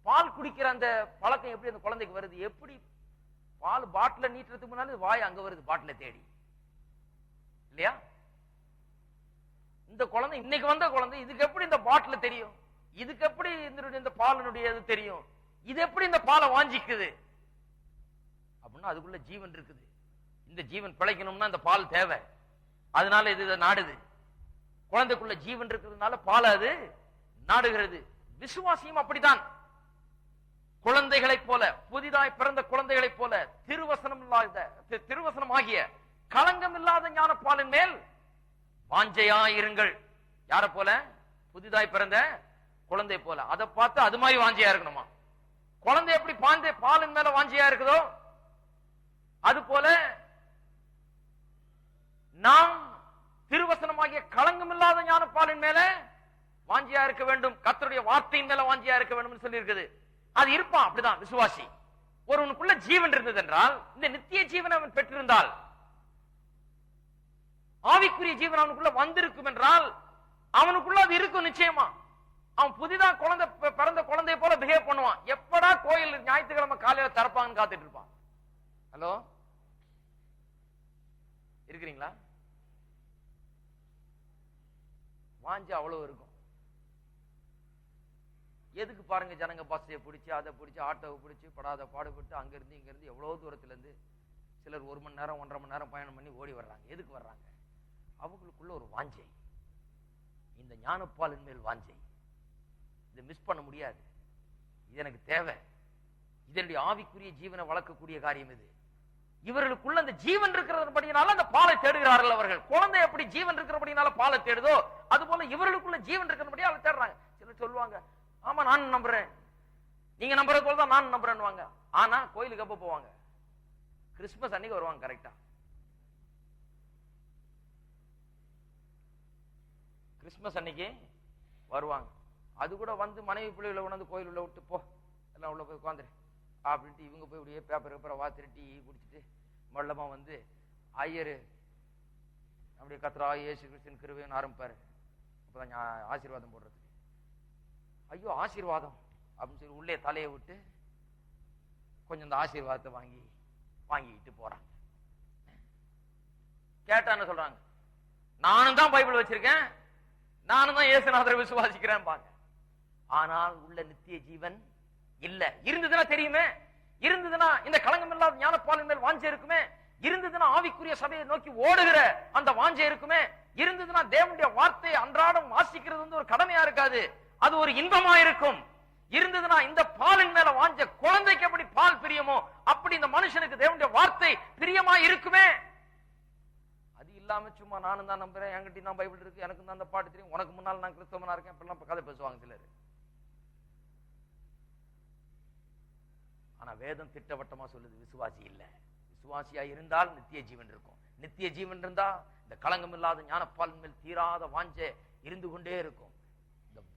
பால் குடிக்கிற அந்த பழக்கம் எப்படி அந்த குழந்தைக்கு வருது? எப்படி பால் பாட்டில நீட்டுறதுக்கு முன்னால வாய் அங்க வருது, பாட்டில தேடி, இல்லையா? இந்த குழந்தை இன்னைக்கு வந்த குழந்தை, இதுக்கு எப்படி இந்த பாட்டில தெரியும்? இதுக்கு எப்படி இந்த பாலினுடைய தெரியும்? இது எப்படி இந்த பாலை வாஞ்சிக்குது அப்படின்னா அதுக்குள்ள ஜீவன் இருக்குது. இந்த ஜீவன் பிழைக்கணும்னா இந்த பால் தேவை. அதனால இது நாடுது. குழந்தைக்குள்ள ஜீவன் இருக்கிறதுனால பால் அது நாடுகிறது. விசுவாசியும் அப்படித்தான். குழந்தைகளைப் போல, புதிதாய் பிறந்த குழந்தைகளைப் போல திருவசனம் ஆகிய களங்கம் இல்லாத ஞான பாலின் மேல் வாஞ்சையாயிருங்கள். யார போல? புதிதாய் பிறந்த குழந்தை போல. அதை பார்த்து அது மாதிரி வாஞ்சையா இருக்கணுமா? குழந்தை எப்படி பாலின் மேல வாஞ்சையா இருக்குதோ அது போல நாம் திருவசனமாகிய களங்கம் இல்லாத ஞான பாலின் மேல வாஞ்சியா இருக்க வேண்டும். கர்த்தருடைய வார்த்தையின் மேல வாஞ்சியா இருக்க வேண்டும் சொல்லி இருக்குது. அது இருப்பான். அப்படிதான் விசுவாசி. ஒருவனுக்குள்ள ஜீவன் இருந்தது என்றால், இந்த நித்திய ஜீவன் அவன் பெற்றிருந்தால், ஆவிக்குரிய ஜீவன் அவனுக்குள்ள வந்திருக்கும் என்றால் அவனுக்குள்ள அது இருக்கும் நிச்சயமா. அவன் புதிதா பிறந்த குழந்தைய போல பிஹேவ் பண்ணுவான். எப்படா கோயில் ஞாயிற்றுக்கிழமை காலையில திறப்பாங்கன்னு காத்துட்டு இருப்பான். ஹலோ, இருக்கிறீங்களா? வாஞ்சி அவ்வளவு இருக்கும். எதுக்கு பாருங்க, ஜனங்க பஸ்ஸை பிடிச்சி, அதை பிடிச்சி, ஆட்டோவை பிடிச்சி படாத பாடுபட்டு அங்கிருந்து இங்கிருந்து எவ்வளவு தூரத்துல இருந்து சிலர் 1 மணி நேரம் 1.5 மணி நேரம் பயணம் பண்ணி ஓடி வர்றாங்க. எதுக்கு வர்றாங்க? அவங்களுக்குள்ள ஒரு வாஞ்சை, இந்த ஞானப்பாலின் மேல் வாஞ்சை. இதை மிஸ் பண்ண முடியாது. இது எனக்கு தேவை. இதனுடைய ஆவிக்குரிய ஜீவனை வளர்க்கக்கூடிய காரியம் இது. இவர்களுக்குள்ள அந்த ஜீவன் இருக்கிறபடினால அந்த பாலை தேடுகிறார்கள். அவர்கள் குழந்தை எப்படி ஜீவன் இருக்கிறபடினால பாலை தேடுதோ அது போல இவர்களுக்குள்ள ஜீவன் இருக்கிறபடியா அதை தேடுறாங்க. சிலர் சொல்லுவாங்க, ஆமா நான் நம்புறேன், நீங்க நம்புறது போலதான் நான் நம்புறேன்னு. ஆனா கோயிலுக்கு எப்ப போவாங்க? கிறிஸ்துமஸ் அன்னைக்கு வருவாங்க. கரெக்டா? கிறிஸ்துமஸ் அன்னைக்கு வருவாங்க. அது கூட வந்து மனைவி பிள்ளைகளை உணர்ந்து கோயில் உள்ள விட்டு போ, எல்லாம் உள்ள போய் உட்காந்துரு அப்படின்ட்டு இவங்க போய் இப்படியே பேப்பர் வாத்திரி டீ குடிச்சிட்டு மல்லமா வந்து ஐயரு அப்படியே கத்ரா இயேசு கிறிஸ்துவின் கிருபைன்னு ஆரம்பிப்பாரு. அப்பதான் ஆசீர்வாதம் போடுறதுக்கு. ஐயோ ஆசீர்வாதம் அப்படின்னு சொல்லி உள்ளே தலையை விட்டு கொஞ்சம் இந்த ஆசீர்வாதத்தை வாங்கிட்டு போறாங்க. கேட்டான்னு சொல்றாங்க, நானும் தான் பைபிள் வச்சிருக்கேன், நானும் தான் இயேசுநாதரை விசுவாசிக்கிறேன் பாங்க. ஆனால் உள்ள நித்திய ஜீவன் இல்ல. இருந்ததுன்னா தெரியுமே, இருந்ததுன்னா இந்த களங்கம் இல்லாத ஞானப்பாலின் மேல் வாஞ்சை இருக்குமே, இருந்ததுன்னா ஆவிக்குரிய சபையை நோக்கி ஓடுகிற அந்த வாஞ்சை இருக்குமே, இருந்ததுன்னா தேவனுடைய வார்த்தையை அன்றாடம் வாசிக்கிறது வந்து ஒரு கடமையா இருக்காது, அது ஒரு இன்பமா இருக்கும். இருந்ததுன்னா இந்த பாலின் மேல வாஞ்ச குழந்தைக்கு எப்படி பால் பிரியமோ அப்படி இந்த மனுஷனுக்கு தேவனுடைய வார்த்தை பிரியமா இருக்குமே. அது இல்லாம சும்மா நானும் தான் நம்புறேன், என்கிட்ட தான் பைபிள் இருக்கு, எனக்கு தான் அந்த பாட்டு தெரியும், உனக்கு முன்னால் நான் கிறிஸ்தவனா இருக்கேன், இப்பெல்லாம் கதை பேசுவாங்க சிலர். ஆனா வேதம் திட்டவட்டமா சொல்லுது, விசுவாசி இல்ல. விசுவாசியா இருந்தால் நித்திய ஜீவன் இருக்கும். நித்திய ஜீவன் இருந்தா இந்த களங்கம் இல்லாத ஞானப்பால் மேல் தீராத வாஞ்சை இருந்து கொண்டே இருக்கும்.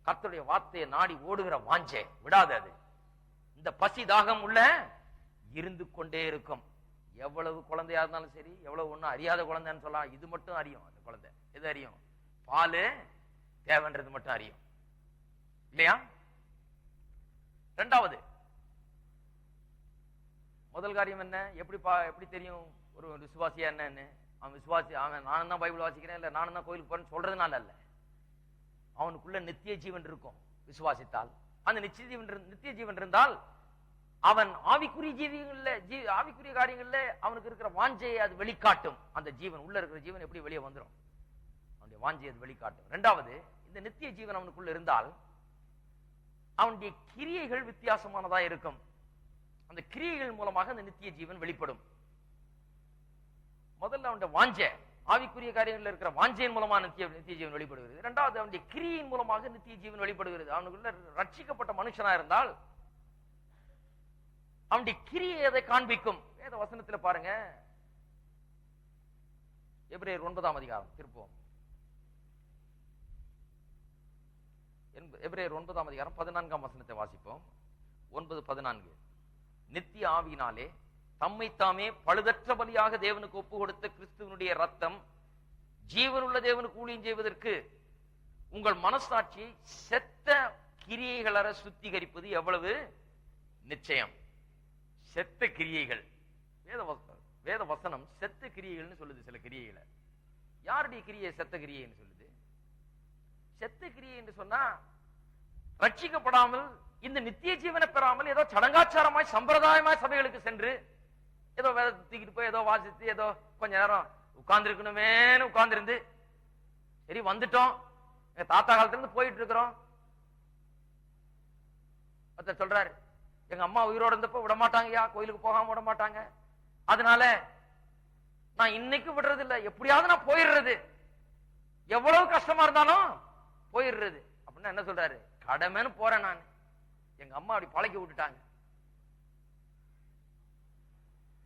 கர்த்தருடைய வார்த்தையை நாடி ஓடுகிற வாஞ்சை விடாது. அது இந்த பசி தாகம் உள்ள இருந்து கொண்டே இருக்கும். எவ்வளவு குழந்தையா இருந்தாலும் சரி, எவ்வளவு ஒண்ணும் அறியாத குழந்தைன்னு சொல்லலாம், இது மட்டும் அறியும். அந்த குழந்தை எது அறியும்? பாலு தேவைன்றது மட்டும் அறியும் இல்லையா? இரண்டாவது, முதல் காரியம் என்ன? எப்படி தெரியும் ஒரு விசுவாசியா என்னன்னு? அவன் விசுவாசி, அவன் நானும் தான் பைபிள் வாசிக்கிறேன், இல்ல நானும் தான் கோயிலுக்கு போறேன்னு சொல்றதுனால அல்ல. அவனுக்குள்ள நித்திய ஜீவன் இருக்கும் விசுவாசித்தால். அந்த நித்திய ஜீவன் இருந்தால் அவன் ஆவிக்குரிய ஆவிக்குரிய காரியங்கள்ல அவனுக்கு இருக்கிற வாஞ்சையை அது வெளிக்காட்டும். அந்த ஜீவன் உள்ள இருக்கிற ஜீவன் எப்படி வெளியே வந்துடும்? அவனுடைய வாஞ்சையை அது வெளிக்காட்டும். இரண்டாவது, இந்த நித்திய ஜீவன் அவனுக்குள்ள இருந்தால் அவனுடைய கிரியைகள் வித்தியாசமானதா இருக்கும். அந்த கிரியைகள் மூலமாக அந்த நித்திய ஜீவன் வெளிப்படும். முதல்ல அவனுடைய வாஞ்சை, ஆவிக்குரிய காரியங்களில் இருக்கிற வாஞ்சையின் மூலமா நித்திய ஜீவன் வெளிப்படுகிறது. இரண்டாவது, அவனுடைய கிரியின் மூலமாக நித்திய ஜீவன் வெளிப்படுகிறது. அவனுக்குள்ள ரட்சிக்கப்பட்ட மனுஷனா இருந்தால் அவனுடைய கிரியை அதை காண்பிக்கும். வேத வசனத்துல பாருங்க, எபிரேயர் 9ஆம் அதிகாரம், திருப்போம் எபிரேயர் 9ஆம் அதிகாரம் 14ஆம் வசனத்தை வாசிப்போம். 9:14. நித்திய ஆவியினாலே தம்மை தாமே பழுதற்ற பலியாக தேவனுக்கு ஒப்பு கொடுத்த கிறிஸ்துவனுடைய ரத்தம் ஜீவனுள்ள தேவனுக்கு ஊழியம் செய்வதற்கு உங்கள் மனசாட்சியை செத்த கிரியைகளற சுத்திகரிப்பது எவ்வளவு நிச்சயம். செத்த கிரியைகள், வேத வசனம் செத்த கிரியைகள்னு சொல்லுது. சில கிரியைகளை யாருடைய கிரியை செத்த கிரியைன்னு சொல்லுது? செத்த கிரியை என்று சொன்னா ரட்சிக்கப்படாமல் இந்த நித்திய ஜீவனை பெறாமல் ஏதோ சடங்காச்சாரமாய் சம்பிரதாயமாய் சபைகளுக்கு சென்று ஏதோ வேதத்தை தூக்கிட்டு போய் ஏதோ வாசித்து ஏதோ கொஞ்ச நேரம் உட்கார்ந்து இருக்கணுமேனு உட்கார்ந்து இருந்து சரி வந்துட்டோம், எங்க தாத்தா காலத்துல இருந்து போயிட்டு இருக்கிறோம். ஒருத்தர் சொல்றாரு, எங்க அம்மா உயிரோட இருந்தப்ப விட மாட்டாங்கயா, கோயிலுக்கு போகாம விட மாட்டாங்க, அதனால நான் இன்னைக்கு விடுறது இல்ல, எப்படியாவது நான் போயிடுறது, எவ்வளவு கஷ்டமா இருந்தாலும் போயிடுறது அப்படின்னா என்ன சொல்றாரு? கடமைன்னு போறேன் நான், எங்க அம்மா அப்படி பழக்கி விட்டுட்டாங்க.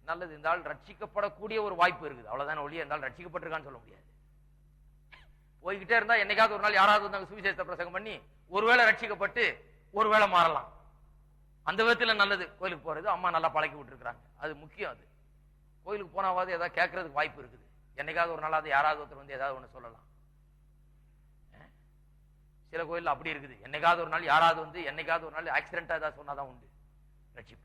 நல்லது, இருந்தால் ரட்சிக்கப்படக்கூடிய ஒரு வாய்ப்பு இருக்குது, அவ்வளவுதான் ஒளியா இருந்தால் ரட்சிக்கப்பட்டிருக்கான்னு சொல்ல முடியாது. போய்கிட்டே இருந்தா என்னைக்காவது ஒரு நாள் யாராவது வந்தாங்க சுவிசேஷ பிரசங்கம் பண்ணி ஒருவேளை ரட்சிக்கப்பட்டு ஒருவேளை மாறலாம். அந்த விதத்துல நல்லது கோயிலுக்கு போறது. அம்மா நல்லா பழக்கி விட்டுருக்காங்க, அது முக்கியம். அது கோயிலுக்கு போனாவது ஏதாவது கேட்கறதுக்கு வாய்ப்பு இருக்குது. என்னைக்காவது ஒரு நாள் யாராவது ஒருத்தர் வந்து ஏதாவது ஒண்ணு சொல்லலாம். சில கோயில் அப்படி இருக்குது, என்னைக்காவது ஒரு நாள் யாராவது வந்து என்னைக்காவது ஒரு நாள் ஆக்சிடென்டா ஏதாவது சொன்னாதான் உண்டு ரட்சிப்பு.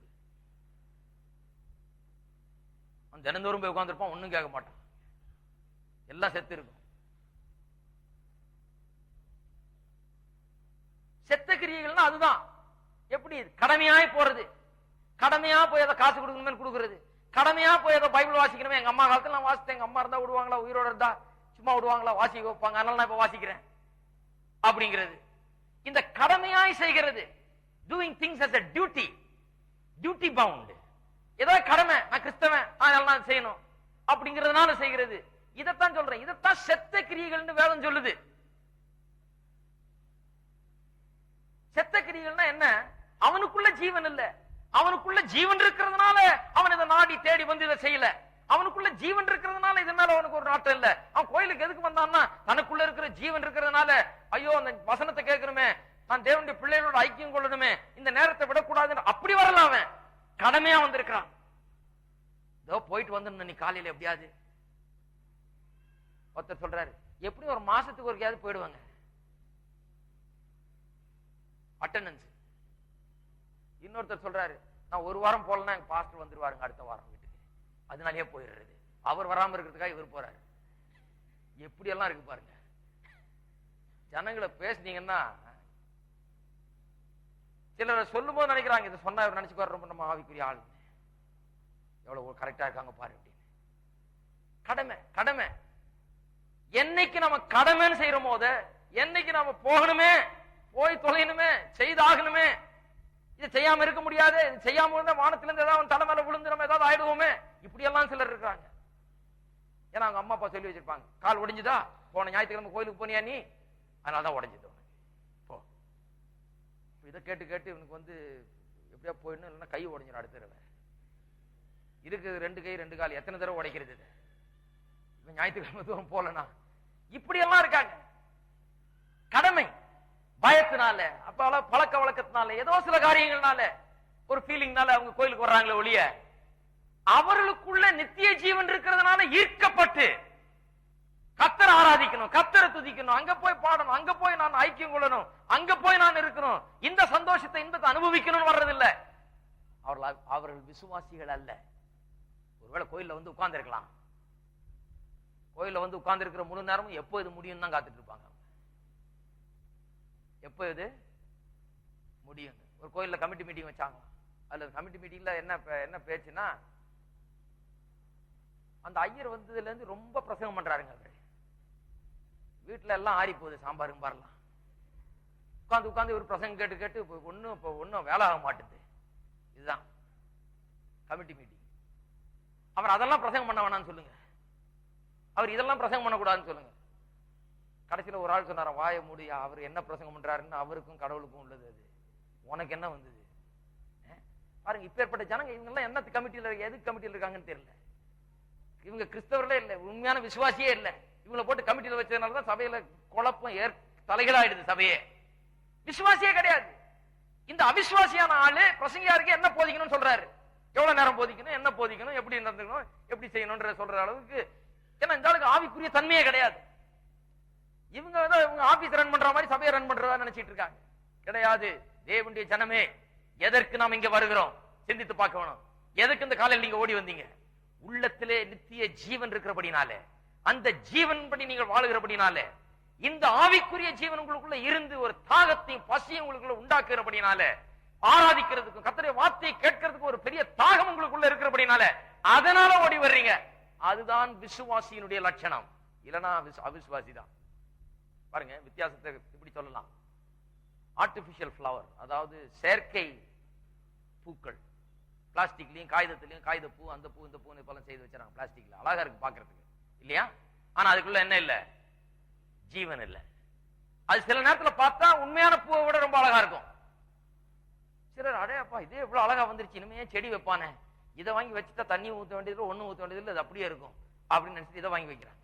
தினந்தோறும் போய் உட்கார்ந்துருப்பான், ஒன்னும் கேட்க மாட்டான், எல்லாம் செத்து இருக்கும். செத்த கிரியைகள்னா அதுதான். எப்படி? கடமையாய் போறது, கடமையா போய் ஏதோ காசு கொடுக்கணுமே கொடுக்கறது, கடமையா போய் ஏதோ பைபிள் வாசிக்கணுமே. எங்க அம்மா காலத்துல நான் வாசித்தேன், எங்க அம்மா இருந்தா விடுவாங்களா, உயிரோட இருந்தா சும்மா விடுவாங்களா, வாசிக்க வைப்பாங்க, அதனால நான் இப்ப வாசிக்கிறேன் அப்படிங்கிறது. இந்த கடமையாய் செய்கிறது, doing things as a duty, duty bound, ஏதோ கடமை, நான் கிறிஸ்தவன் அதனால நான் செய்யணும் அப்படிங்கிறதுனால செய்கிறது. இதைத்தான் சொல்றேன், இதைத்தான் செத்த கிரியைகள்னு வேதம் சொல்லுது. செத்த கிரியைகள்னா என்ன? அவனுக்குள்ள ஜீவன் இல்ல, அவனுக்குள்ள ஜீவன் இருக்கிறதுனால அவன் இதை நாடி தேடி வந்து இதை செய்யல. அவனுக்குள்ள ஜீவன் இருக்கிறதுனால இது மேல அவனுக்கு ஒரு நாட்டம் இல்ல. அவன் கோயிலுக்கு எதுக்கு வந்தான்னா தனக்குள்ள இருக்கிற ஜீவன் இருக்கிறதுனால, ஐயோ அந்த வசனத்தை கேட்கணுமே, நான் தேவனுடைய பிள்ளைகளோட ஐக்கியம் கொள்ளணுமே, இந்த நேரத்தை விடக்கூடாதுன்னு அப்படி வரல. அவன் கடமையா வந்திருக்கிறான். இதோ போயிட்டு வந்து நீ காலையில எப்படியாது. ஒருத்தர் சொல்றாரு, எப்படி ஒரு மாசத்துக்கு ஒருக்கையாவது போயிடுவாங்க அட்டெண்டன்ஸ். இன்னொருத்தர் சொல்றாரு, நான் ஒரு வாரம் போலன்னா எங்க பாஸ்டர் வந்துருவாருங்க அடுத்த வாரம் வீட்டுக்கு, அதனாலயே போயிடுறது. அவர் வராம இருக்கிறதுக்காக இவர் போறாரு. எப்படி எல்லாம் இருக்கு பாருங்க. ஜனங்களை பேசுனீங்கன்னா சிலரை சொல்லும் போது நினைக்கிறாங்க, இதை சொன்னா இவர் நினைச்சுக்காரு ரொம்ப நம்ம ஆவிக்குரிய ஆள், எவ்வளவு கரெக்டா இருக்காங்க பாரு அப்படின்னு. கடமை கடமை. என்னைக்கு நம்ம கடமைன்னு செய்யறோம் போது, என்னைக்கு நாம போகணுமே, போய் தொலையணுமே, செய்தாகணுமே, இது செய்யாம இருக்க முடியாது, இது செய்யாம இருந்தா வானத்துல இருந்து ஏதாவது தலைமையில விழுந்து நம்ம ஏதாவது ஆயிடுவோமே, இப்படி எல்லாம் சிலர் இருக்காங்க. ஏன்னா அவங்க அம்மா அப்பா சொல்லி வச்சிருப்பாங்க, கால் ஒடிஞ்சுதா, போன ஞாயிற்றுக்கிழமை கோயிலுக்கு போனியா நீ, அதனாலதான் உடஞ்சுது போ. இதை கேட்டு கேட்டு இவனுக்கு வந்து எப்படியா போயிடணும், இல்லைன்னா கை உடஞ்சிடும். அடுத்த தடவை இருக்கு 2 கை 2 கால், எத்தனை தடவை உடைக்கிறது? இவன் ஞாயிற்றுக்கிழமை தூரம் போலனா இப்படி எல்லாம் இருக்காங்க. கடமை, பயத்தினால, அப்ப பழக்க வழக்கத்தினால, ஏதோ சில காரியங்கள்னால, ஒரு ஃபீலிங்னால அவங்க கோயிலுக்கு வர்றாங்களே ஒழிய, அவர்களுக்குள்ள நித்திய ஜீவன் இருக்கிறதுனால ஈர்க்கப்பட்டு கர்த்தரை ஆராதிக்கணும், கர்த்தரை துதிக்கணும், அங்க போய் பாடணும், அங்க போய் நான் ஐக்கியம் கொள்ளணும், அங்க போய் நான் இருக்கணும், இந்த சந்தோஷத்தை இன்பத்தை அனுபவிக்கணும் வர்றதில்லை. அவர்கள் விசுவாசிகள் அல்ல. ஒருவேளை கோயில்ல வந்து உட்கார்ந்து இருக்கலாம், கோயில்ல வந்து உட்கார்ந்து இருக்கிற முழு நேரமும் எப்போ இது முடியும் தான் காத்துட்டு இருப்பாங்க. எப்போ இது முடியும்? ஒரு கோயில்ல கமிட்டி மீட்டிங் வச்சாங்க, அதுல கமிட்டி மீட்டிங்ல என்ன பேச்சுன்னா, அந்த ஐயர் வந்ததுல இருந்து ரொம்ப பிரசங்கம் பண்றாருங்க. அவரு வீட்டுல எல்லாம் ஆறி போகுது, சாம்பார் கும்பாரெல்லாம் உட்காந்து உட்காந்து ஒரு பிரசங்கம் கேட்டு கேட்டு ஒன்னும் வேலை ஆக மாட்டேது. இதுதான் கமிட்டி மீட்டிங். அவர் அதெல்லாம் பிரசங்கம் பண்ண வேணாம்னு சொல்லுங்க, அவர் இதெல்லாம் பிரசங்கம் பண்ணக்கூடாதுன்னு சொல்லுங்க. கடைசியில் ஒரு ஆள் சொன்னார, வாய முடியா, அவர் என்ன பிரசங்கம் பண்றாருன்னு அவருக்கும் கடவுளுக்கும் உள்ளது, அது உனக்கு என்ன வந்தது பாருங்க. இப்பேற்பட்ட ஜனங்க இவங்க எல்லாம் என்ன கமிட்டியில எதுக்கு கமிட்டியில் இருக்காங்கன்னு தெரியல. இவங்க கிறிஸ்தவர்களே இல்ல, உண்மையான விசுவாசியே இல்ல. இவங்களை போட்டு கமிட்டியில வச்சதுனாலதான் சபையில குழப்பம் தலைகளாயிடுது. சபையே விசுவாசியே கிடையாது. இந்த அவிசுவாசியான ஆளு பிரசங்கியாருக்கு என்ன போதிக்கணும்னு சொல்றாரு, எவ்வளவு நேரம் போதிக்கணும், என்ன போதிக்கணும், எப்படி நடந்துக்கணும், எப்படி செய்யணும்ன்ற சொல்ற அளவுக்கு. ஏன்னா இந்த ஆளுக்கு ஆவிக்குரிய தன்மையே கிடையாது. இவங்க இவங்க ஆபீஸ் ரன் பண்ற மாதிரி சபையை ரன் பண்றதா நினைச்சிட்டு இருக்காங்க. கிடையாது. தேவனுடைய ஜனமே, எதற்கு நாம் இங்க வருகிறோம் சிந்தித்து பார்க்க வேணும். எதற்கு இந்த காலையில் நீங்க ஓடி வந்தீங்க? உள்ளத்திலே நித்திய ஜீவன் இருக்கிறபடினாலே, அந்த ஜீவன் படி நீங்கள் வாழுகிறபடினாலே, இந்த ஆவிக்குரிய ஜீவன் உங்களுக்குள்ள இருந்து ஒரு தாகத்தையும் பசியும் உங்களுக்குள்ள உண்டாக்குறபடினாலே, ஆராதிக்கிறதுக்கும் கர்த்தருடைய வார்த்தையை கேட்கறதுக்கு ஒரு பெரிய தாகம் உங்களுக்குள்ள இருக்கிறபடினால அதனால ஓடி வர்றீங்க. அதுதான் விசுவாசியினுடைய லட்சணம். இல்லனா அவிசுவாசி தான். பாருங்க வித்தியாசத்தை இப்படி சொல்லலாம். ஆர்டிபிஷியல் ஃப்ளவர், அதாவது செயற்கை பூக்கள், பிளாஸ்டிக்லயும் காகிதத்திலையும் காகித பூ, அந்த பூ இந்த பூ பலம் செய்து வச்சாங்க. பிளாஸ்டிக்ல அழகா இருக்கு பாக்குறதுக்கு இல்லையா? ஆனா அதுக்குள்ள என்ன இல்ல? ஜீவன் இல்ல. அது சில நேரத்துல பார்த்தா உண்மையான பூவை விட ரொம்ப அழகா இருக்கும். சிலர் அடையப்பா இதே இவ்வளவு அழகா வந்துருச்சு, இனிமே செடி வைப்பானே, இதை வாங்கி வச்சுட்டா தண்ணி ஊத்த வேண்டியது ஒண்ணு ஊத்த வேண்டியது அது அப்படியே இருக்கும் அப்படின்னு நினைச்சிட்டு இதை வாங்கி வைக்கிறாங்க.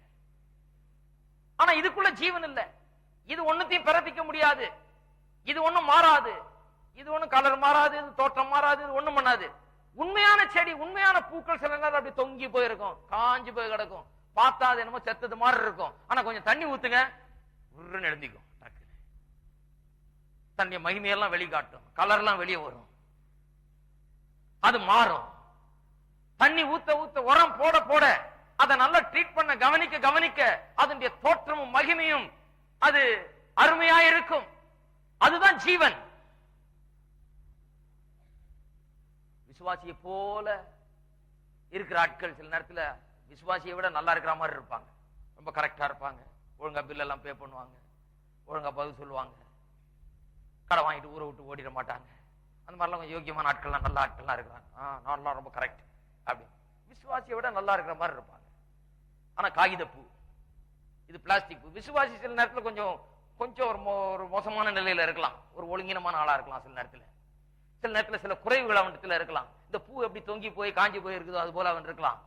ஆனா இதுக்குள்ள ஜீவன் இல்ல. இது ஒண்ணுத்தையும் பிறப்பிக்க முடியாது, இது ஒண்ணும் மாறாது, இது ஒண்ணும் கலர் மாறாது, இது தோற்றம் மாறாது, இது ஒண்ணும் பண்ணாது. உண்மையான செடி, உண்மையான பூக்கள் சில நேரம் அப்படி தொங்கி போயிருக்கும், காஞ்சி போய் கிடக்கும், பார்த்தா அது என்னமோ செத்தது மாதிரி இருக்கும். ஆனா கொஞ்சம் தண்ணி ஊத்துங்க, உருன்னு எழுந்திக்கும், தன்னுடைய மகிமையெல்லாம் வெளிக்காட்டும், கலர்லாம் வெளியே வரும், அது மாறும். தண்ணி ஊத்த ஊத்த உரம் போட போட அதை நல்லா ட்ரீட் பண்ண கவனிக்க கவனிக்க அதனுடைய தோற்றமும் மகிமையும் அது அருமையா இருக்கும். அதுதான் ஜீவன். விசுவாசியை போல இருக்கிற ஆட்கள் சில நேரத்துல விசுவாசியை விட நல்லா இருக்கிற மாதிரி இருப்பாங்க. ரொம்ப கரெக்டா இருப்பாங்க, ஒழுங்கா பில் எல்லாம் பே பண்ணுவாங்க, ஒழுங்கா பதில் சொல்லுவாங்க, கடை வாங்கிட்டு ஊரை விட்டு ஓடிட மாட்டாங்க. அந்த மாதிரிலாம் கொஞ்சம் யோக்கியமான ஆட்கள்லாம் நல்ல ஆட்கள்லாம் இருக்கிறாங்க. நான்லாம் ரொம்ப கரெக்ட் அப்படி விசுவாசியை விட நல்லா இருக்கிற மாதிரி இருப்பாங்க. ஆனா காகித பூ, இது பிளாஸ்டிக் பூ. விசுவாசி சில நேரத்துல கொஞ்சம் கொஞ்சம் ஒரு மோசமான நிலையில இருக்கலாம், ஒரு ஒழுங்கினமான ஆளா இருக்கலாம். சில நேரத்துல சில குறைவுகள் அவனத்துல இருக்கலாம். இந்த பூ எப்படி தொங்கி போய் காஞ்சி போய் இருக்குதோ அது போல அவன் இருக்கலாம்.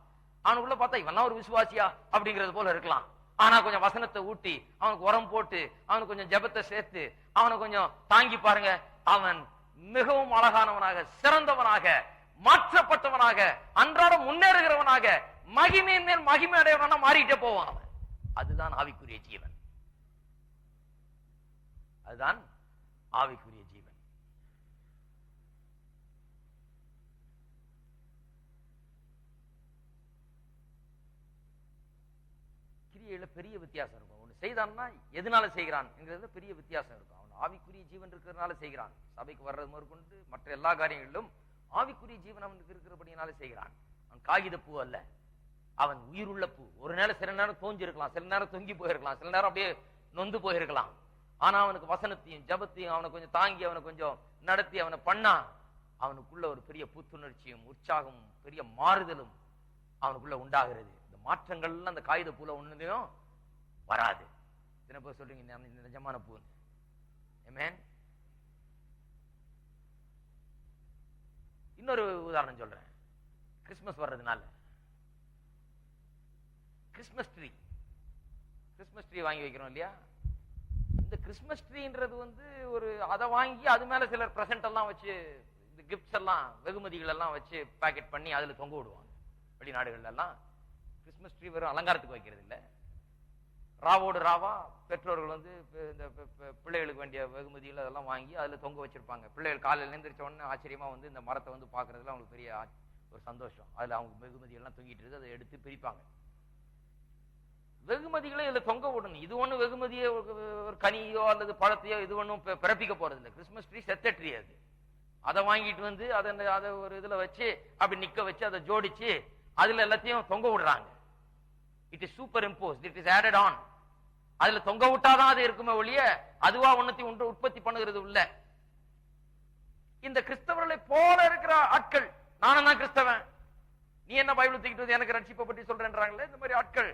அவனுக்குள்ள பார்த்தா இவெல்லாம் ஒரு விசுவாசியா அப்படிங்கிறது போல இருக்கலாம். ஆனா கொஞ்சம் வசனத்தை ஊட்டி அவனுக்கு உரம் போட்டு அவனுக்கு கொஞ்சம் ஜெபத்தை சேர்த்து அவனை கொஞ்சம் தாங்கி பாருங்க, அவன் மிகவும் அழகானவனாக, சிறந்தவனாக, மாற்றப்பட்டவனாக, அன்றாடம் முன்னேறுகிறவனாக, மகிமையின் மேல் மகிமை அடையவனா மாறிட்டே போவான் அவன். அதுதான் ஆவிக்குரிய ஜீவன். அதுதான் ஆவிக்குரிய ஜீவன். கிரியையில பெரிய வித்தியாசம் இருக்கும். ஒண்ணு செய்தான்னா எதனால செய்கிறான் என்கிறதுல பெரிய வித்தியாசம் இருக்கும். அவன் ஆவிக்குரிய ஜீவன் இருக்கிறதுனால செய்கிறான். சபைக்கு வர்றது முதற்கொண்டு மற்ற எல்லா காரியங்களிலும் ஆவிக்குரிய ஜீவன் அவனுக்கு இருக்கிறபடினால செய்கிறான். அவன் காகித பூ அல்ல, அவன் உயிருள்ள பூ. ஒரு நேரம் சில நேரம் தோஞ்சி இருக்கலாம், சில நேரம் தொங்கி போயிருக்கலாம், சில நேரம் அப்படியே நொந்து போயிருக்கலாம். ஆனா அவனுக்கு வசனத்தையும் ஜபத்தையும் அவனை கொஞ்சம் தாங்கி அவனை கொஞ்சம் நடத்தி அவனை பண்ணா அவனுக்குள்ள ஒரு பெரிய புத்துணர்ச்சியும் உற்சாகமும் பெரிய மாறுதலும் அவனுக்குள்ள உண்டாகிறது. இந்த மாற்றங்கள்லாம் அந்த காகித பூல ஒண்ணுலையும் வராது. சில பேர் சொல்றீங்க நிஜமான பூ. ஆமென். இன்னொரு உதாரணம் சொல்றேன். கிறிஸ்துமஸ் வர்றதுனால கிறிஸ்துமஸ் ட்ரீ வாங்கி வைக்கிறோம் இல்லையா? இந்த கிறிஸ்மஸ் ட்ரீன்றது ஒரு அதை வாங்கி அது மேல சிலர் பிரசன்ட் எல்லாம் வச்சு இந்த கிஃப்ட்ஸ் எல்லாம் வெகுமதிகள் எல்லாம் வச்சு பேக்கெட் பண்ணி அதுல தொங்க விடுவாங்க. வெளிநாடுகள்ல எல்லாம் கிறிஸ்மஸ் ட்ரீ வெறும் அலங்காரத்துக்கு வைக்கிறது இல்லை, ராவோடு ராவா பெற்றோர்கள் இந்த பிள்ளைகளுக்கு வேண்டிய வெகுமதிகள் அதெல்லாம் வாங்கி அதுல தொங்க வச்சிருப்பாங்க. பிள்ளைகள் காலையில் எழுந்திரிச்ச உடனே ஆச்சரியமா இந்த மரத்தை பாக்குறதுல அவங்களுக்கு பெரிய ஒரு சந்தோஷம். அதுல அவங்க வெகுமதி எல்லாம் தொங்கிட்டு இருக்கு, அதை எடுத்து பிரிப்பாங்க. வெகுமதிகளை இதுல தொங்க விடணும். இது ஒண்ணு வெகுமதியோ ஒரு கனியோ அல்லது பழத்தையோ இது ஒண்ணும் பிறப்பிக்க போறது இல்லை. கிறிஸ்மஸ் ட்ரீ செத்த ட்ரீ அது. அதை வாங்கிட்டு அதை ஒரு இதுல வச்சு அப்படி நிக்க வச்சு அதை ஜோடிச்சு அதுல எல்லாத்தையும் தொங்க விடுறாங்க. It is super imposed, it is added on. அதுல தொங்க விட்டாதான் அது இருக்குமே ஒழிய அதுவா ஒன்னத்தையும் உற்பத்தி பண்ணுகிறது இல்ல. இந்த கிறிஸ்தவர்களை போல இருக்கிற ஆட்கள், நானும் தான் கிறிஸ்தவன், நீ என்ன பைபிள் தூக்கிட்டு எனக்கு ரட்சிப்பை பற்றி சொல்றேன்றாங்களே, இந்த மாதிரி ஆட்கள்,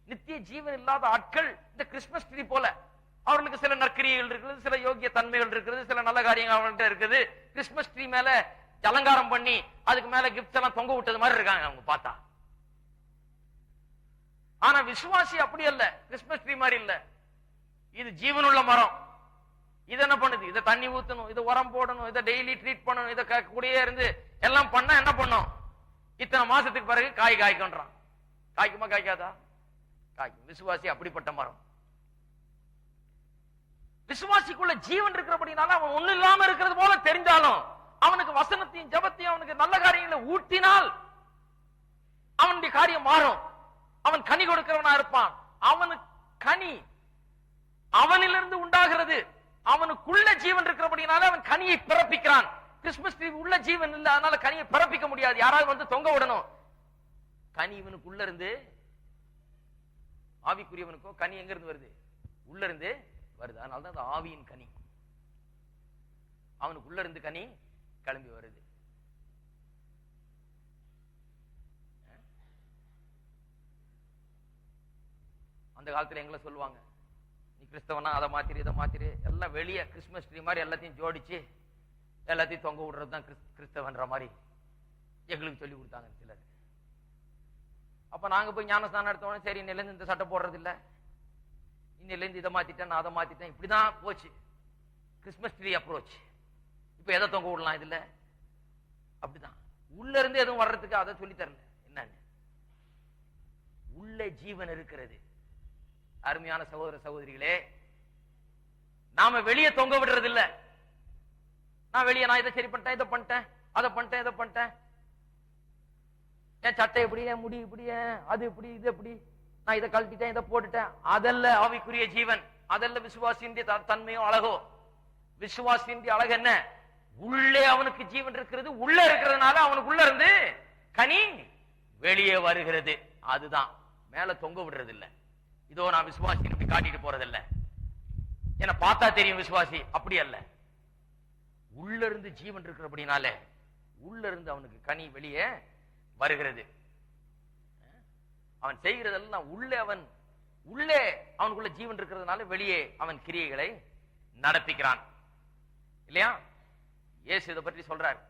நித்திய ஜீவன் இல்லாத ஆட்கள் இந்த கிறிஸ்மஸ் ட்ரீ போல. அவர்களுக்கு சில நற்கிரியைகள் இருக்குது, சில யோகிய தன்மைகள் இருக்குது, சில நல்ல காரியங்கள் அவங்கள்ட்ட இருக்குது. கிறிஸ்மஸ் ட்ரீ மேல அலங்காரம் பண்ணி அதுக்கு மேல கிஃப்ட்ஸ் எல்லாம் தொங்க விட்டது மாதிரி இருக்காங்க அவங்க பார்த்தா. ஆனா விசுவாசி அப்படி அல்ல, கிறிஸ்மஸ் ட்ரீ மாதிரி இல்ல. இது ஜீவனுள்ள மரம். இது என்ன பண்ணுது? இதை தண்ணி ஊத்தணும், இதை உரம் போடணும், இதை டெய்லி ட்ரீட் பண்ணணும், இதை கூடயே இருந்து எல்லாம் பண்ண என்ன பண்ணும்? இத்தனை மாசத்துக்கு பிறகு காய் காய்க்கின்றான். காய்க்குமா காய்க்காதா? காய்க்கும். விசுவாசி அப்படிப்பட்ட மரம். விசுவாசிக்குள்ள ஜீவன் இருக்கிறபடினால அவன் ஒண்ணு இல்லாம இருக்கிறது போல தெரிந்தாலும் அவனுக்கு வசனத்தையும் ஜபத்தையும் அவனுக்கு நல்ல காரியங்களை ஊட்டினால் அவனுடைய காரியம் மாறும். அவன் கனி கொடுக்கிறவனா இருப்பான். அவனுக்கு கனி அவனிலிருந்து உண்டாகிறது. அவனுக்குள்ள ஜீவன் இருக்கிறபடினால அவன் கனியை பிறப்பிக்கிறான். கிறிஸ்மஸ் ட்ரீ உள்ள ஜீவன் இல்ல, அதனால கனியை பிறப்பிக்க முடியாது. யாராவது தொங்க விடணும். கனி இவனுக்குள்ள இருந்து, ஆவிக்குரியவனுக்கோ கனி எங்க இருந்து வருது? உள்ள இருந்து வருது. அதனாலதான் அந்த ஆவியின் கனி அவனுக்கு உள்ள இருந்து கனி கிளம்பி வருது. அந்த காலத்துல எங்களை சொல்லுவாங்க, நீ கிறிஸ்தவனா அதை மாத்திரு இதை மாத்திரு, எல்லாம் வெளியே கிறிஸ்மஸ் ட்ரீ மாதிரி எல்லாத்தையும் ஜோடிச்சு எல்லாத்தையும் தொங்க விடுறதுதான் கிறிஸ்தவன்ற மாதிரி எங்களுக்கு சொல்லி கொடுத்தாங்க சிலர். அப்ப நாங்க போய் ஞானஸ்தானம் எடுத்தோம். சரி, இன்னிலிருந்து இந்த சட்டை போடுறது இல்ல, இன்னிலிருந்து இதை மாத்திட்டேன், நான் அதை மாத்திட்டேன், இப்படிதான் போச்சு கிறிஸ்மஸ் ட்ரீ அப்ரோச். இப்ப எதை தொங்க விடலாம் இதுல? அப்படிதான். உள்ள இருந்து எதுவும் வர்றதுக்கு அதை சொல்லி தரல. என்னன்னு உள்ள ஜீவன் இருக்கிறது. அருமையான சகோதர சகோதரிகளே, நாம வெளியே தொங்க விடுறது இல்ல. நான் வெளியே நான் இதை சரி பண்ணிட்டேன், இதை பண்ணிட்டேன், அதை பண்ணிட்டேன், இதை பண்ணிட்டேன், என் சட்டை எப்படி, என் முடி இப்படி, அது இப்படி, இது எப்படி, நான் இதை கழட்டிட்டேன், இதை போட்டுட்டேன். அதல்ல ஆவிக்குரிய ஜீவன். அதல்ல விசுவாசியின் தன்மையோ அழகோ. விசுவாசியின் அழகு என்ன? உள்ளே அவனுக்கு ஜீவன் இருக்கிறது. உள்ள இருக்கிறதுனால அவனுக்கு உள்ள இருந்து கனி வெளியே வருகிறது. அதுதான். மேல தொங்க விடுறது இல்ல. இதோ நான் விசுவாசி காட்டிட்டு போறதில்ல, என்ன பார்த்தா தெரியும் விசுவாசி, அப்படி அல்ல. உள்ள இருந்து ஜீவன் இருக்கிறபடினால உள்ள இருந்து அவனுக்கு கனி வெளியே வருகிறது. அவன் செய்கிறதெல்லாம் உள்ளே அவனுக்குள்ள ஜீவன் இருக்கிறதுனால வெளியே அவன் கிரியைகளை நடப்பிக்கிறான். இல்லையா? இயேசு இதை பற்றி சொல்றார்.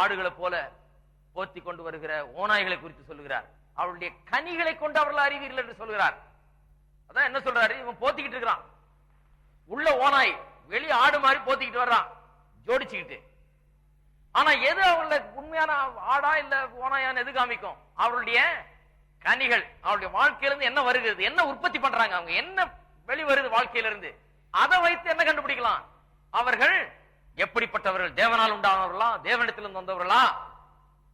ஆடுகளை போல போத்தி கொண்டு வருகிற ஓநாய்களை குறித்து சொல்லுகிறார். அவருடைய கனிகளை கொண்டு அவர்கள் அறிவீர்கள் என்று சொல்கிறார். அதான் என்ன சொல்றாரு? இவன் போத்திக்கிட்டு இருக்கிறான், உள்ள ஓநாய், வெளியே ஆடு மாதிரி போத்திக்கிட்டு வர்றான் ஜோடிச்சுக்கிட்டு. ஆனா எது அவங்கள உண்மையான ஆடா இல்ல ஓநாயான்னு எது காமிக்கும்? அவருடைய கனிகள். அவருடைய வாழ்க்கையிலிருந்து என்ன வருகிறது, என்ன உற்பத்தி பண்றாங்க, அவங்க என்ன வெளி வருது வாழ்க்கையிலிருந்து, அதை வைத்து என்ன கண்டுபிடிக்கலாம்? அவர்கள் எப்படிப்பட்டவர்கள்? தேவனால் உண்டானவர்களா, தேவனிடத்திலிருந்து வந்தவர்களா,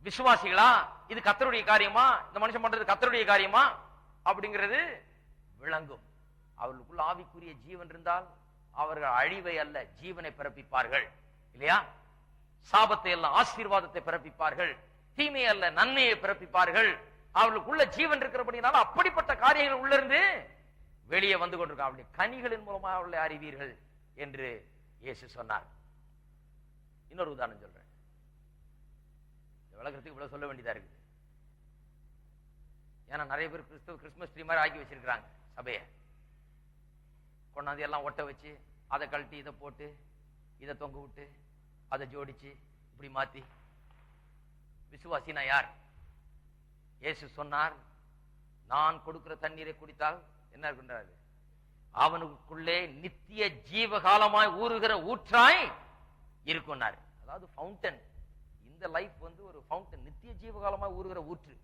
விசுவாசிகளா, இது கர்த்தருடைய காரியமா, இந்த மனுஷன் பண்றது கர்த்தருடைய காரியமா அப்படிங்கிறது விளங்கும். அவர்களுக்குள்ள ஆவிக்குரிய ஜீவன் இருந்தால் அவர்கள் அழிவை அல்ல ஜீவனை பிறப்பிப்பார்கள். இல்லையா? சாபத்தை அல்ல ஆசீர்வாதத்தை பிறப்பிப்பார்கள், தீமை அல்ல நன்மையை பிறப்பிப்பார்கள். அவர்களுக்குள்ள ஜீவன் இருக்கிறபடினால அப்படிப்பட்ட காரியங்கள் உள்ள இருந்து வெளியே வந்து கொண்டிருக்க அவருடைய கனிகளின் மூலமாக அவர்களை அறிவீர்கள் என்று இயேசு சொன்னார். இன்னொரு உதாரணம் சொல்றேன். விளக்கத்துக்கு இவ்வளவு சொல்ல வேண்டியதா இருக்குது. ஏன்னா நிறைய பேர் கிறிஸ்மஸ் ட்ரீ மாதிரி ஆக்கி வச்சிருக்கிறாங்க சபையை. கொண்டாந்து எல்லாம் ஒட்ட வச்சு அதை கழட்டி இதை போட்டு இதை தொங்க விட்டு அதை ஜோடிச்சு இப்படி மாத்தி. விசுவாசினா யார்? இயேசு சொன்னார், நான் கொடுக்கிற தண்ணீரை குடித்தால் என்ன இருக்கின்றாரு? அவனுக்குள்ளே நித்திய ஜீவகாலமாய் ஊறுகிற ஊற்றாய் இருக்கும்னாரு. அதாவது ஃபவுண்டன். இந்த லைஃப் வந்து ஒரு ஃபவுண்டன், நித்திய ஜீவகாலமாய் ஊறுகிற ஊற்று.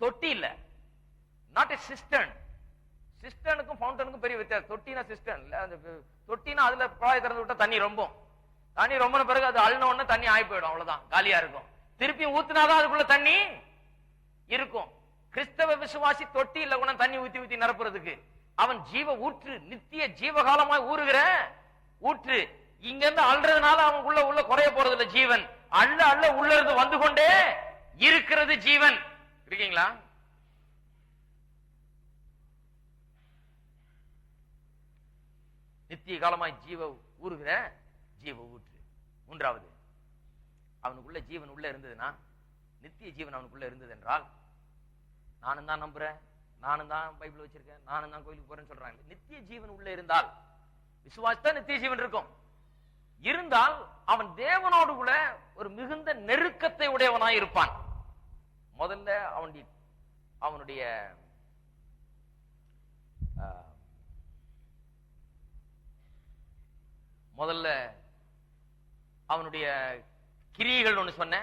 தொட்டி இல்ல, நாட் எ சிஸ்டர்ன். சிஸ்டனுக்கும் ஃபவுண்டனுக்கும் பெரிய வித்தியாசம். தொட்டினா சிஸ்டர்ன் இல்ல, அந்த தொட்டினா அதுல குழாய் திறந்து விட்டா தண்ணி ரொம்பும். தண்ணி ரொம்பின பிறகு அது அழுன உடனே தண்ணி ஆகி போயிடும், அவ்வளவுதான், காலியா இருக்கும். திருப்பியும் ஊத்துனாதான் அதுக்குள்ள தண்ணி இருக்கும். கிறிஸ்தவ விசுவாசி தொட்டி இல்ல கூட தண்ணி ஊத்தி ஊத்தி நிரப்புறதுக்கு. அவன் ஜீவ ஊற்று, நித்திய ஜீவகாலமாய் ஊறுகிற ஊற்று. இங்க இருந்து அல்றதுனால அவன் உள்ள குறைய போறது இல்ல ஜீவன். அள்ள அள்ள உள்ள இருந்து வந்து கொண்டே இருக்கிறது ஜீவன். இருக்கீங்களா? நித்திய காலமாய் ஜீவ ஊறுகிற ஜீவ ஊற்று. மூன்றாவது, அவனுக்குள்ள ஜீவன் உள்ள இருந்ததுன்னா, நித்திய ஜீவன் அவனுக்குள்ள இருந்தது என்றால், நானும் தான் நம்புறேன், நானும் தான் பைபிள் வச்சிருக்கேன், நானும் தான் கோயிலுக்கு போறேன்னு சொல்றாங்க. நித்திய ஜீவன் உள்ள இருந்தால், விசுவாசத்தான் நித்திய ஜீவன் இருக்கும். இருந்தால் அவன் தேவனோடு கூட ஒரு மிகுந்த நெருக்கத்தை உடையவனாய் இருப்பான். முதல்ல அவனுடைய முதல்ல அவனுடைய கிரியைகள் ஒண்ணு சொன்ன.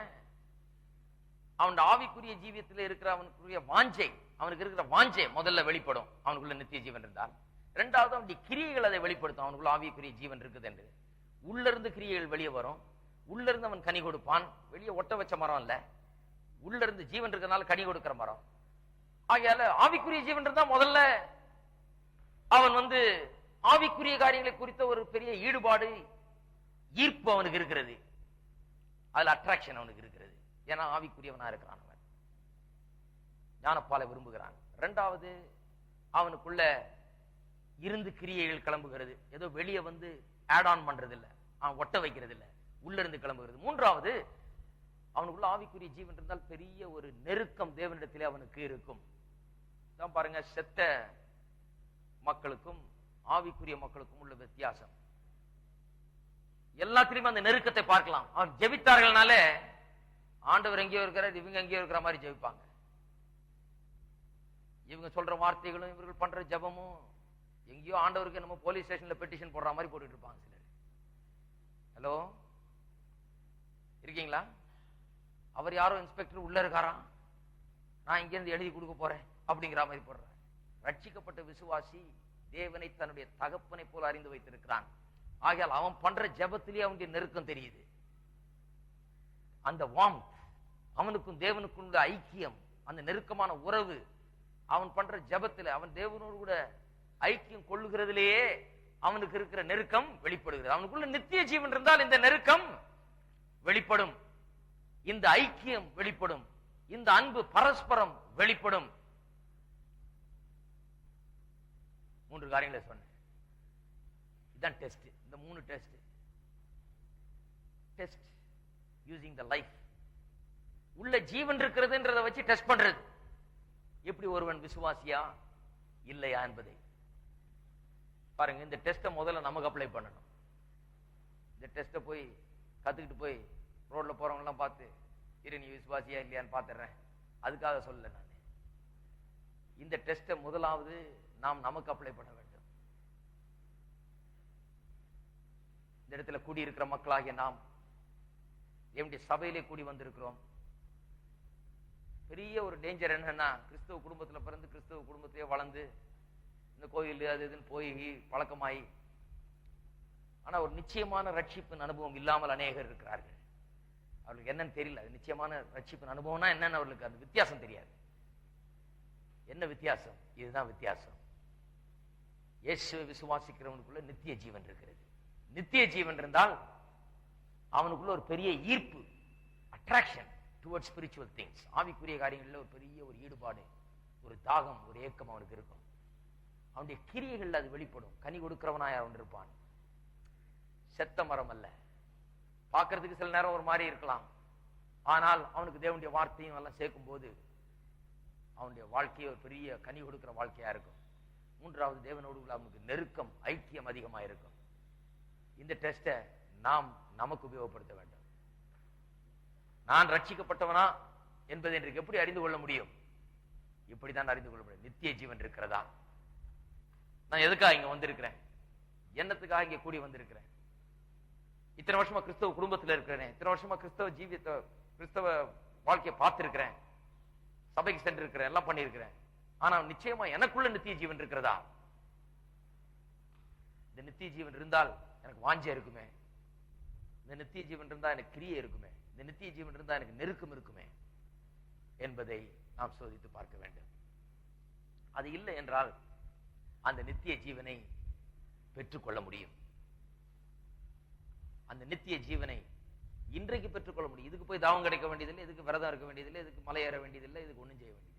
அவன் ஆவிக்குரிய ஜீவியத்தில் இருக்கிற அவனுக்குரிய வாஞ்சை, அவனுக்கு இருக்கிற வாஞ்சை முதல்ல வெளிப்படும் அவனுக்குள்ள நித்திய ஜீவன் இருந்தால். இரண்டாவது, அவனுடைய கிரியைகள் அதை வெளிப்படுத்தும் அவனுக்குள்ள ஆவிக்குரிய ஜீவன் இருக்குது என்று. உள்ள இருந்து கிரியைகள் வெளியே வரும். உள்ள இருந்து அவன் கனி கொடுப்பான். வெளியே ஒட்ட வச்ச மரம் இல்ல, உள்ள இருந்து ஜீவன் இருக்கிறதுனால கனி கொடுக்கிற மரம். ஆகையால ஆவிக்குரிய ஜீவன் இருந்தா முதல்ல அவன் வந்து ஆவிக்குரிய காரியங்களை குறித்த ஒரு பெரிய ஈடுபாடு, ஈர்ப்பு அவனுக்கு இருக்கிறது. அதுல அட்ராக்ஷன் அவனுக்கு இருக்கிறது. ஏன்னா ஆவிக்குரியவனா இருக்கிறான், அவன் ஞானப்பாலை விரும்புகிறான். இரண்டாவது, அவனுக்குள்ள இருந்து கிரியைகள் கிளம்புகிறது. ஏதோ வெளியே வந்து ஆட் ஆன் பண்றது இல்ல, அவன் ஒட்ட வைக்கிறது இல்ல, உள்ள இருந்து கிளம்புகிறது. மூன்றாவது, அவனுக்குள்ள ஆவிக்குரிய ஜீவன் இருந்தால் பெரிய ஒரு நெருக்கம் தேவனிடத்திலே அவனுக்கு இருக்கும். தான் பாருங்க, செத்த மக்களுக்கும் ஆவிக்குரிய மக்களுக்கும் உள்ள வித்தியாசம். எல்லாத்திலுமே அந்த நெருக்கத்தை பார்க்கலாம். அவன் ஜெபித்தார்கள்னால ஆண்டவர் எங்கேயோ இருக்கிறார், இவங்க எங்கேயோ இருக்கிற மாதிரி ஜெபிப்பாங்க. இவங்க சொல்ற வார்த்தைகளும் இவர்கள் பண்ற ஜெபமும் எங்கேயோ ஆண்டவருக்கு நம்ம போலீஸ் ஸ்டேஷன்ல பெட்டிஷன் போடுற மாதிரி போட்டுட்டு இருப்பாங்க சிலர். ஹலோ, இருக்கீங்களா? அவர் யாரோ இன்ஸ்பெக்டர் உள்ள இருக்காராம், நான் இங்க இருந்து எழுதி கொடுக்க போறேன் அப்படிங்கிற மாதிரி போடுறார். ரட்சிக்கப்பட்ட விசுவாசி தேவனை தன்னுடைய தகப்பனை போல அறிந்து வைத்திருக்கிறான். ஆகையால் அவன் பண்ற ஜெபத்திலேயே அவனுடைய நெருக்கம் தெரியுது. அந்த வார்ம்த், அவனுக்கும் தேவனுக்கும் உள்ள ஐக்கியம், அந்த நெருக்கமான உறவு அவன் பண்ற ஜெபத்தில், அவன் தேவனோடு கூட ஐக்கியம் கொள்ளுகிறதிலேயே அவனுக்கு இருக்கிற நெருக்கம் வெளிப்படுகிறது. அவனுக்குள்ள நித்திய ஜீவன் இருந்தால் இந்த நெருக்கம் வெளிப்படும், இந்த ஐக்கியம் வெளிப்படும், இந்த அன்பு பரஸ்பரம் வெளிப்படும். 3 காரியங்களை சொன்னேன். இதுதான் டெஸ்ட். இந்த 3 test. Test using the life. உள்ள ஜீவன் இருக்கிறதுன்றதை வச்சு டெஸ்ட் பண்றது. எப்படி ஒருவன் விசுவாசியா இல்லையா என்பதை பாருங்க. இந்த டெஸ்ட்டை முதல்ல நமக்கு அப்ளை பண்ணணும். இந்த டெஸ்ட்டை போய் கத்துக்கிட்டு போய் ரோட்ல போறவங்க எல்லாம் பார்த்து இரு நீ விசுவாசியா இல்லையான்னு பாத்துறேன், அதுக்காக சொல்லல நான். இந்த டெஸ்ட்டை முதலாவது நாம் நமக்கு அப்ளை பண்ண வேண்டும். இந்த இடத்துல கூடியிருக்கிற மக்களாகிய நாம் என்னுடைய சபையிலே கூடி வந்திருக்கிறோம். பெரிய ஒரு டேஞ்சர் என்னன்னா, கிறிஸ்தவ குடும்பத்துல பிறந்து கிறிஸ்தவ குடும்பத்திலே வளர்ந்து இந்த கோயில் அது இதுன்னு போய் பழக்கமாயி, ஆனா ஒரு நிச்சயமான ரட்சிப்பின் அனுபவம் இல்லாமல் அநேகர் இருக்கிறார்கள். அவர்களுக்கு என்னன்னு தெரியல. அது நிச்சயமான ரட்சிப்பின் அனுபவம்னா என்னன்னு அவர்களுக்கு அந்த வித்தியாசம் தெரியாது. என்ன வித்தியாசம்? இதுதான் வித்தியாசம். இயேசுவை விசுவாசிக்கிறவனுக்குள்ள நித்திய ஜீவன் இருக்கிறது. நித்திய ஜீவன் இருந்தால் அவனுக்குள்ள ஒரு பெரிய ஈர்ப்பு, அட்ராக்ஷன் டுவர்ட்ஸ் ஸ்பிரிச்சுவல் திங்ஸ். ஆவிக்குரிய காரியங்களில் ஒரு பெரிய ஒரு ஈடுபாடு, ஒரு தாகம், ஒரு ஏக்கம் அவனுக்கு இருக்கும். அவனுடைய கிரியைகள் அது வெளிப்படும். கனி கொடுக்கிறவனாய் அவன் இருப்பான். செத்த மரம் அல்ல. பார்க்கறதுக்கு சில நேரம் ஒரு மாதிரி இருக்கலாம், ஆனால் அவனுக்கு தேவனுடைய வார்த்தையும் எல்லாம் சேர்க்கும் போது அவனுடைய வாழ்க்கையை ஒரு பெரிய கனி கொடுக்கிற வாழ்க்கையா இருக்கும். மூன்றாவது, தேவனோடு அவனுக்கு நெருக்கம், ஐக்கியம் அதிகமாக இருக்கும். இந்த டெஸ்ட்டை நாம் நமக்கு உபயோகப்படுத்த வேண்டும். நான் ரட்சிக்கப்பட்டவனா என்பதை இன்றைக்கு எப்படி அறிந்து கொள்ள முடியும்? இப்படித்தான் அறிந்து கொள்ள முடியும். நித்திய ஜீவன் இருக்கிறதா? நான் எதுக்காக இங்க வந்திருக்கிறேன், என்னத்துக்காக இங்க கூடி வந்திருக்கிறேன், இத்தனை வருஷமா கிறிஸ்தவ குடும்பத்துல இருக்கிறேன், இத்தனை வருஷமா கிறிஸ்தவ ஜீவியத்தை கிறிஸ்தவ வாழ்க்கையை பார்த்திருக்கிறேன், சபைக்கு சென்று இருக்கிறேன், எல்லாம் பண்ணியிருக்கிறேன். ஆனா நிச்சயமா எனக்குள்ள நித்திய ஜீவன் இருக்கிறதா? இந்த நித்திய ஜீவன் இருந்தால் எனக்கு வாஞ்சை இருக்குமே, இந்த நித்திய ஜீவன் இருந்தா எனக்கு கிரியை இருக்குமே, இந்த நித்திய ஜீவன் இருந்தா எனக்கு நெருக்கம் இருக்குமே என்பதை நாம் சோதித்து பார்க்க வேண்டும். அது இல்லை என்றால் அந்த நித்திய ஜீவனை பெற்றுக்கொள்ள முடியும். அந்த நித்திய ஜீவனை இன்றைக்கு பெற்றுக்கொள்ள முடியும். இதுக்கு போய் தாவம் கிடைக்க வேண்டியதில்லை, இதுக்கு விரதம் இருக்க வேண்டியதில்லை, இதுக்கு மலை ஏற வேண்டியதில்லை, இதுக்கு ஒண்ணும் செய்ய வேண்டியதில்லை.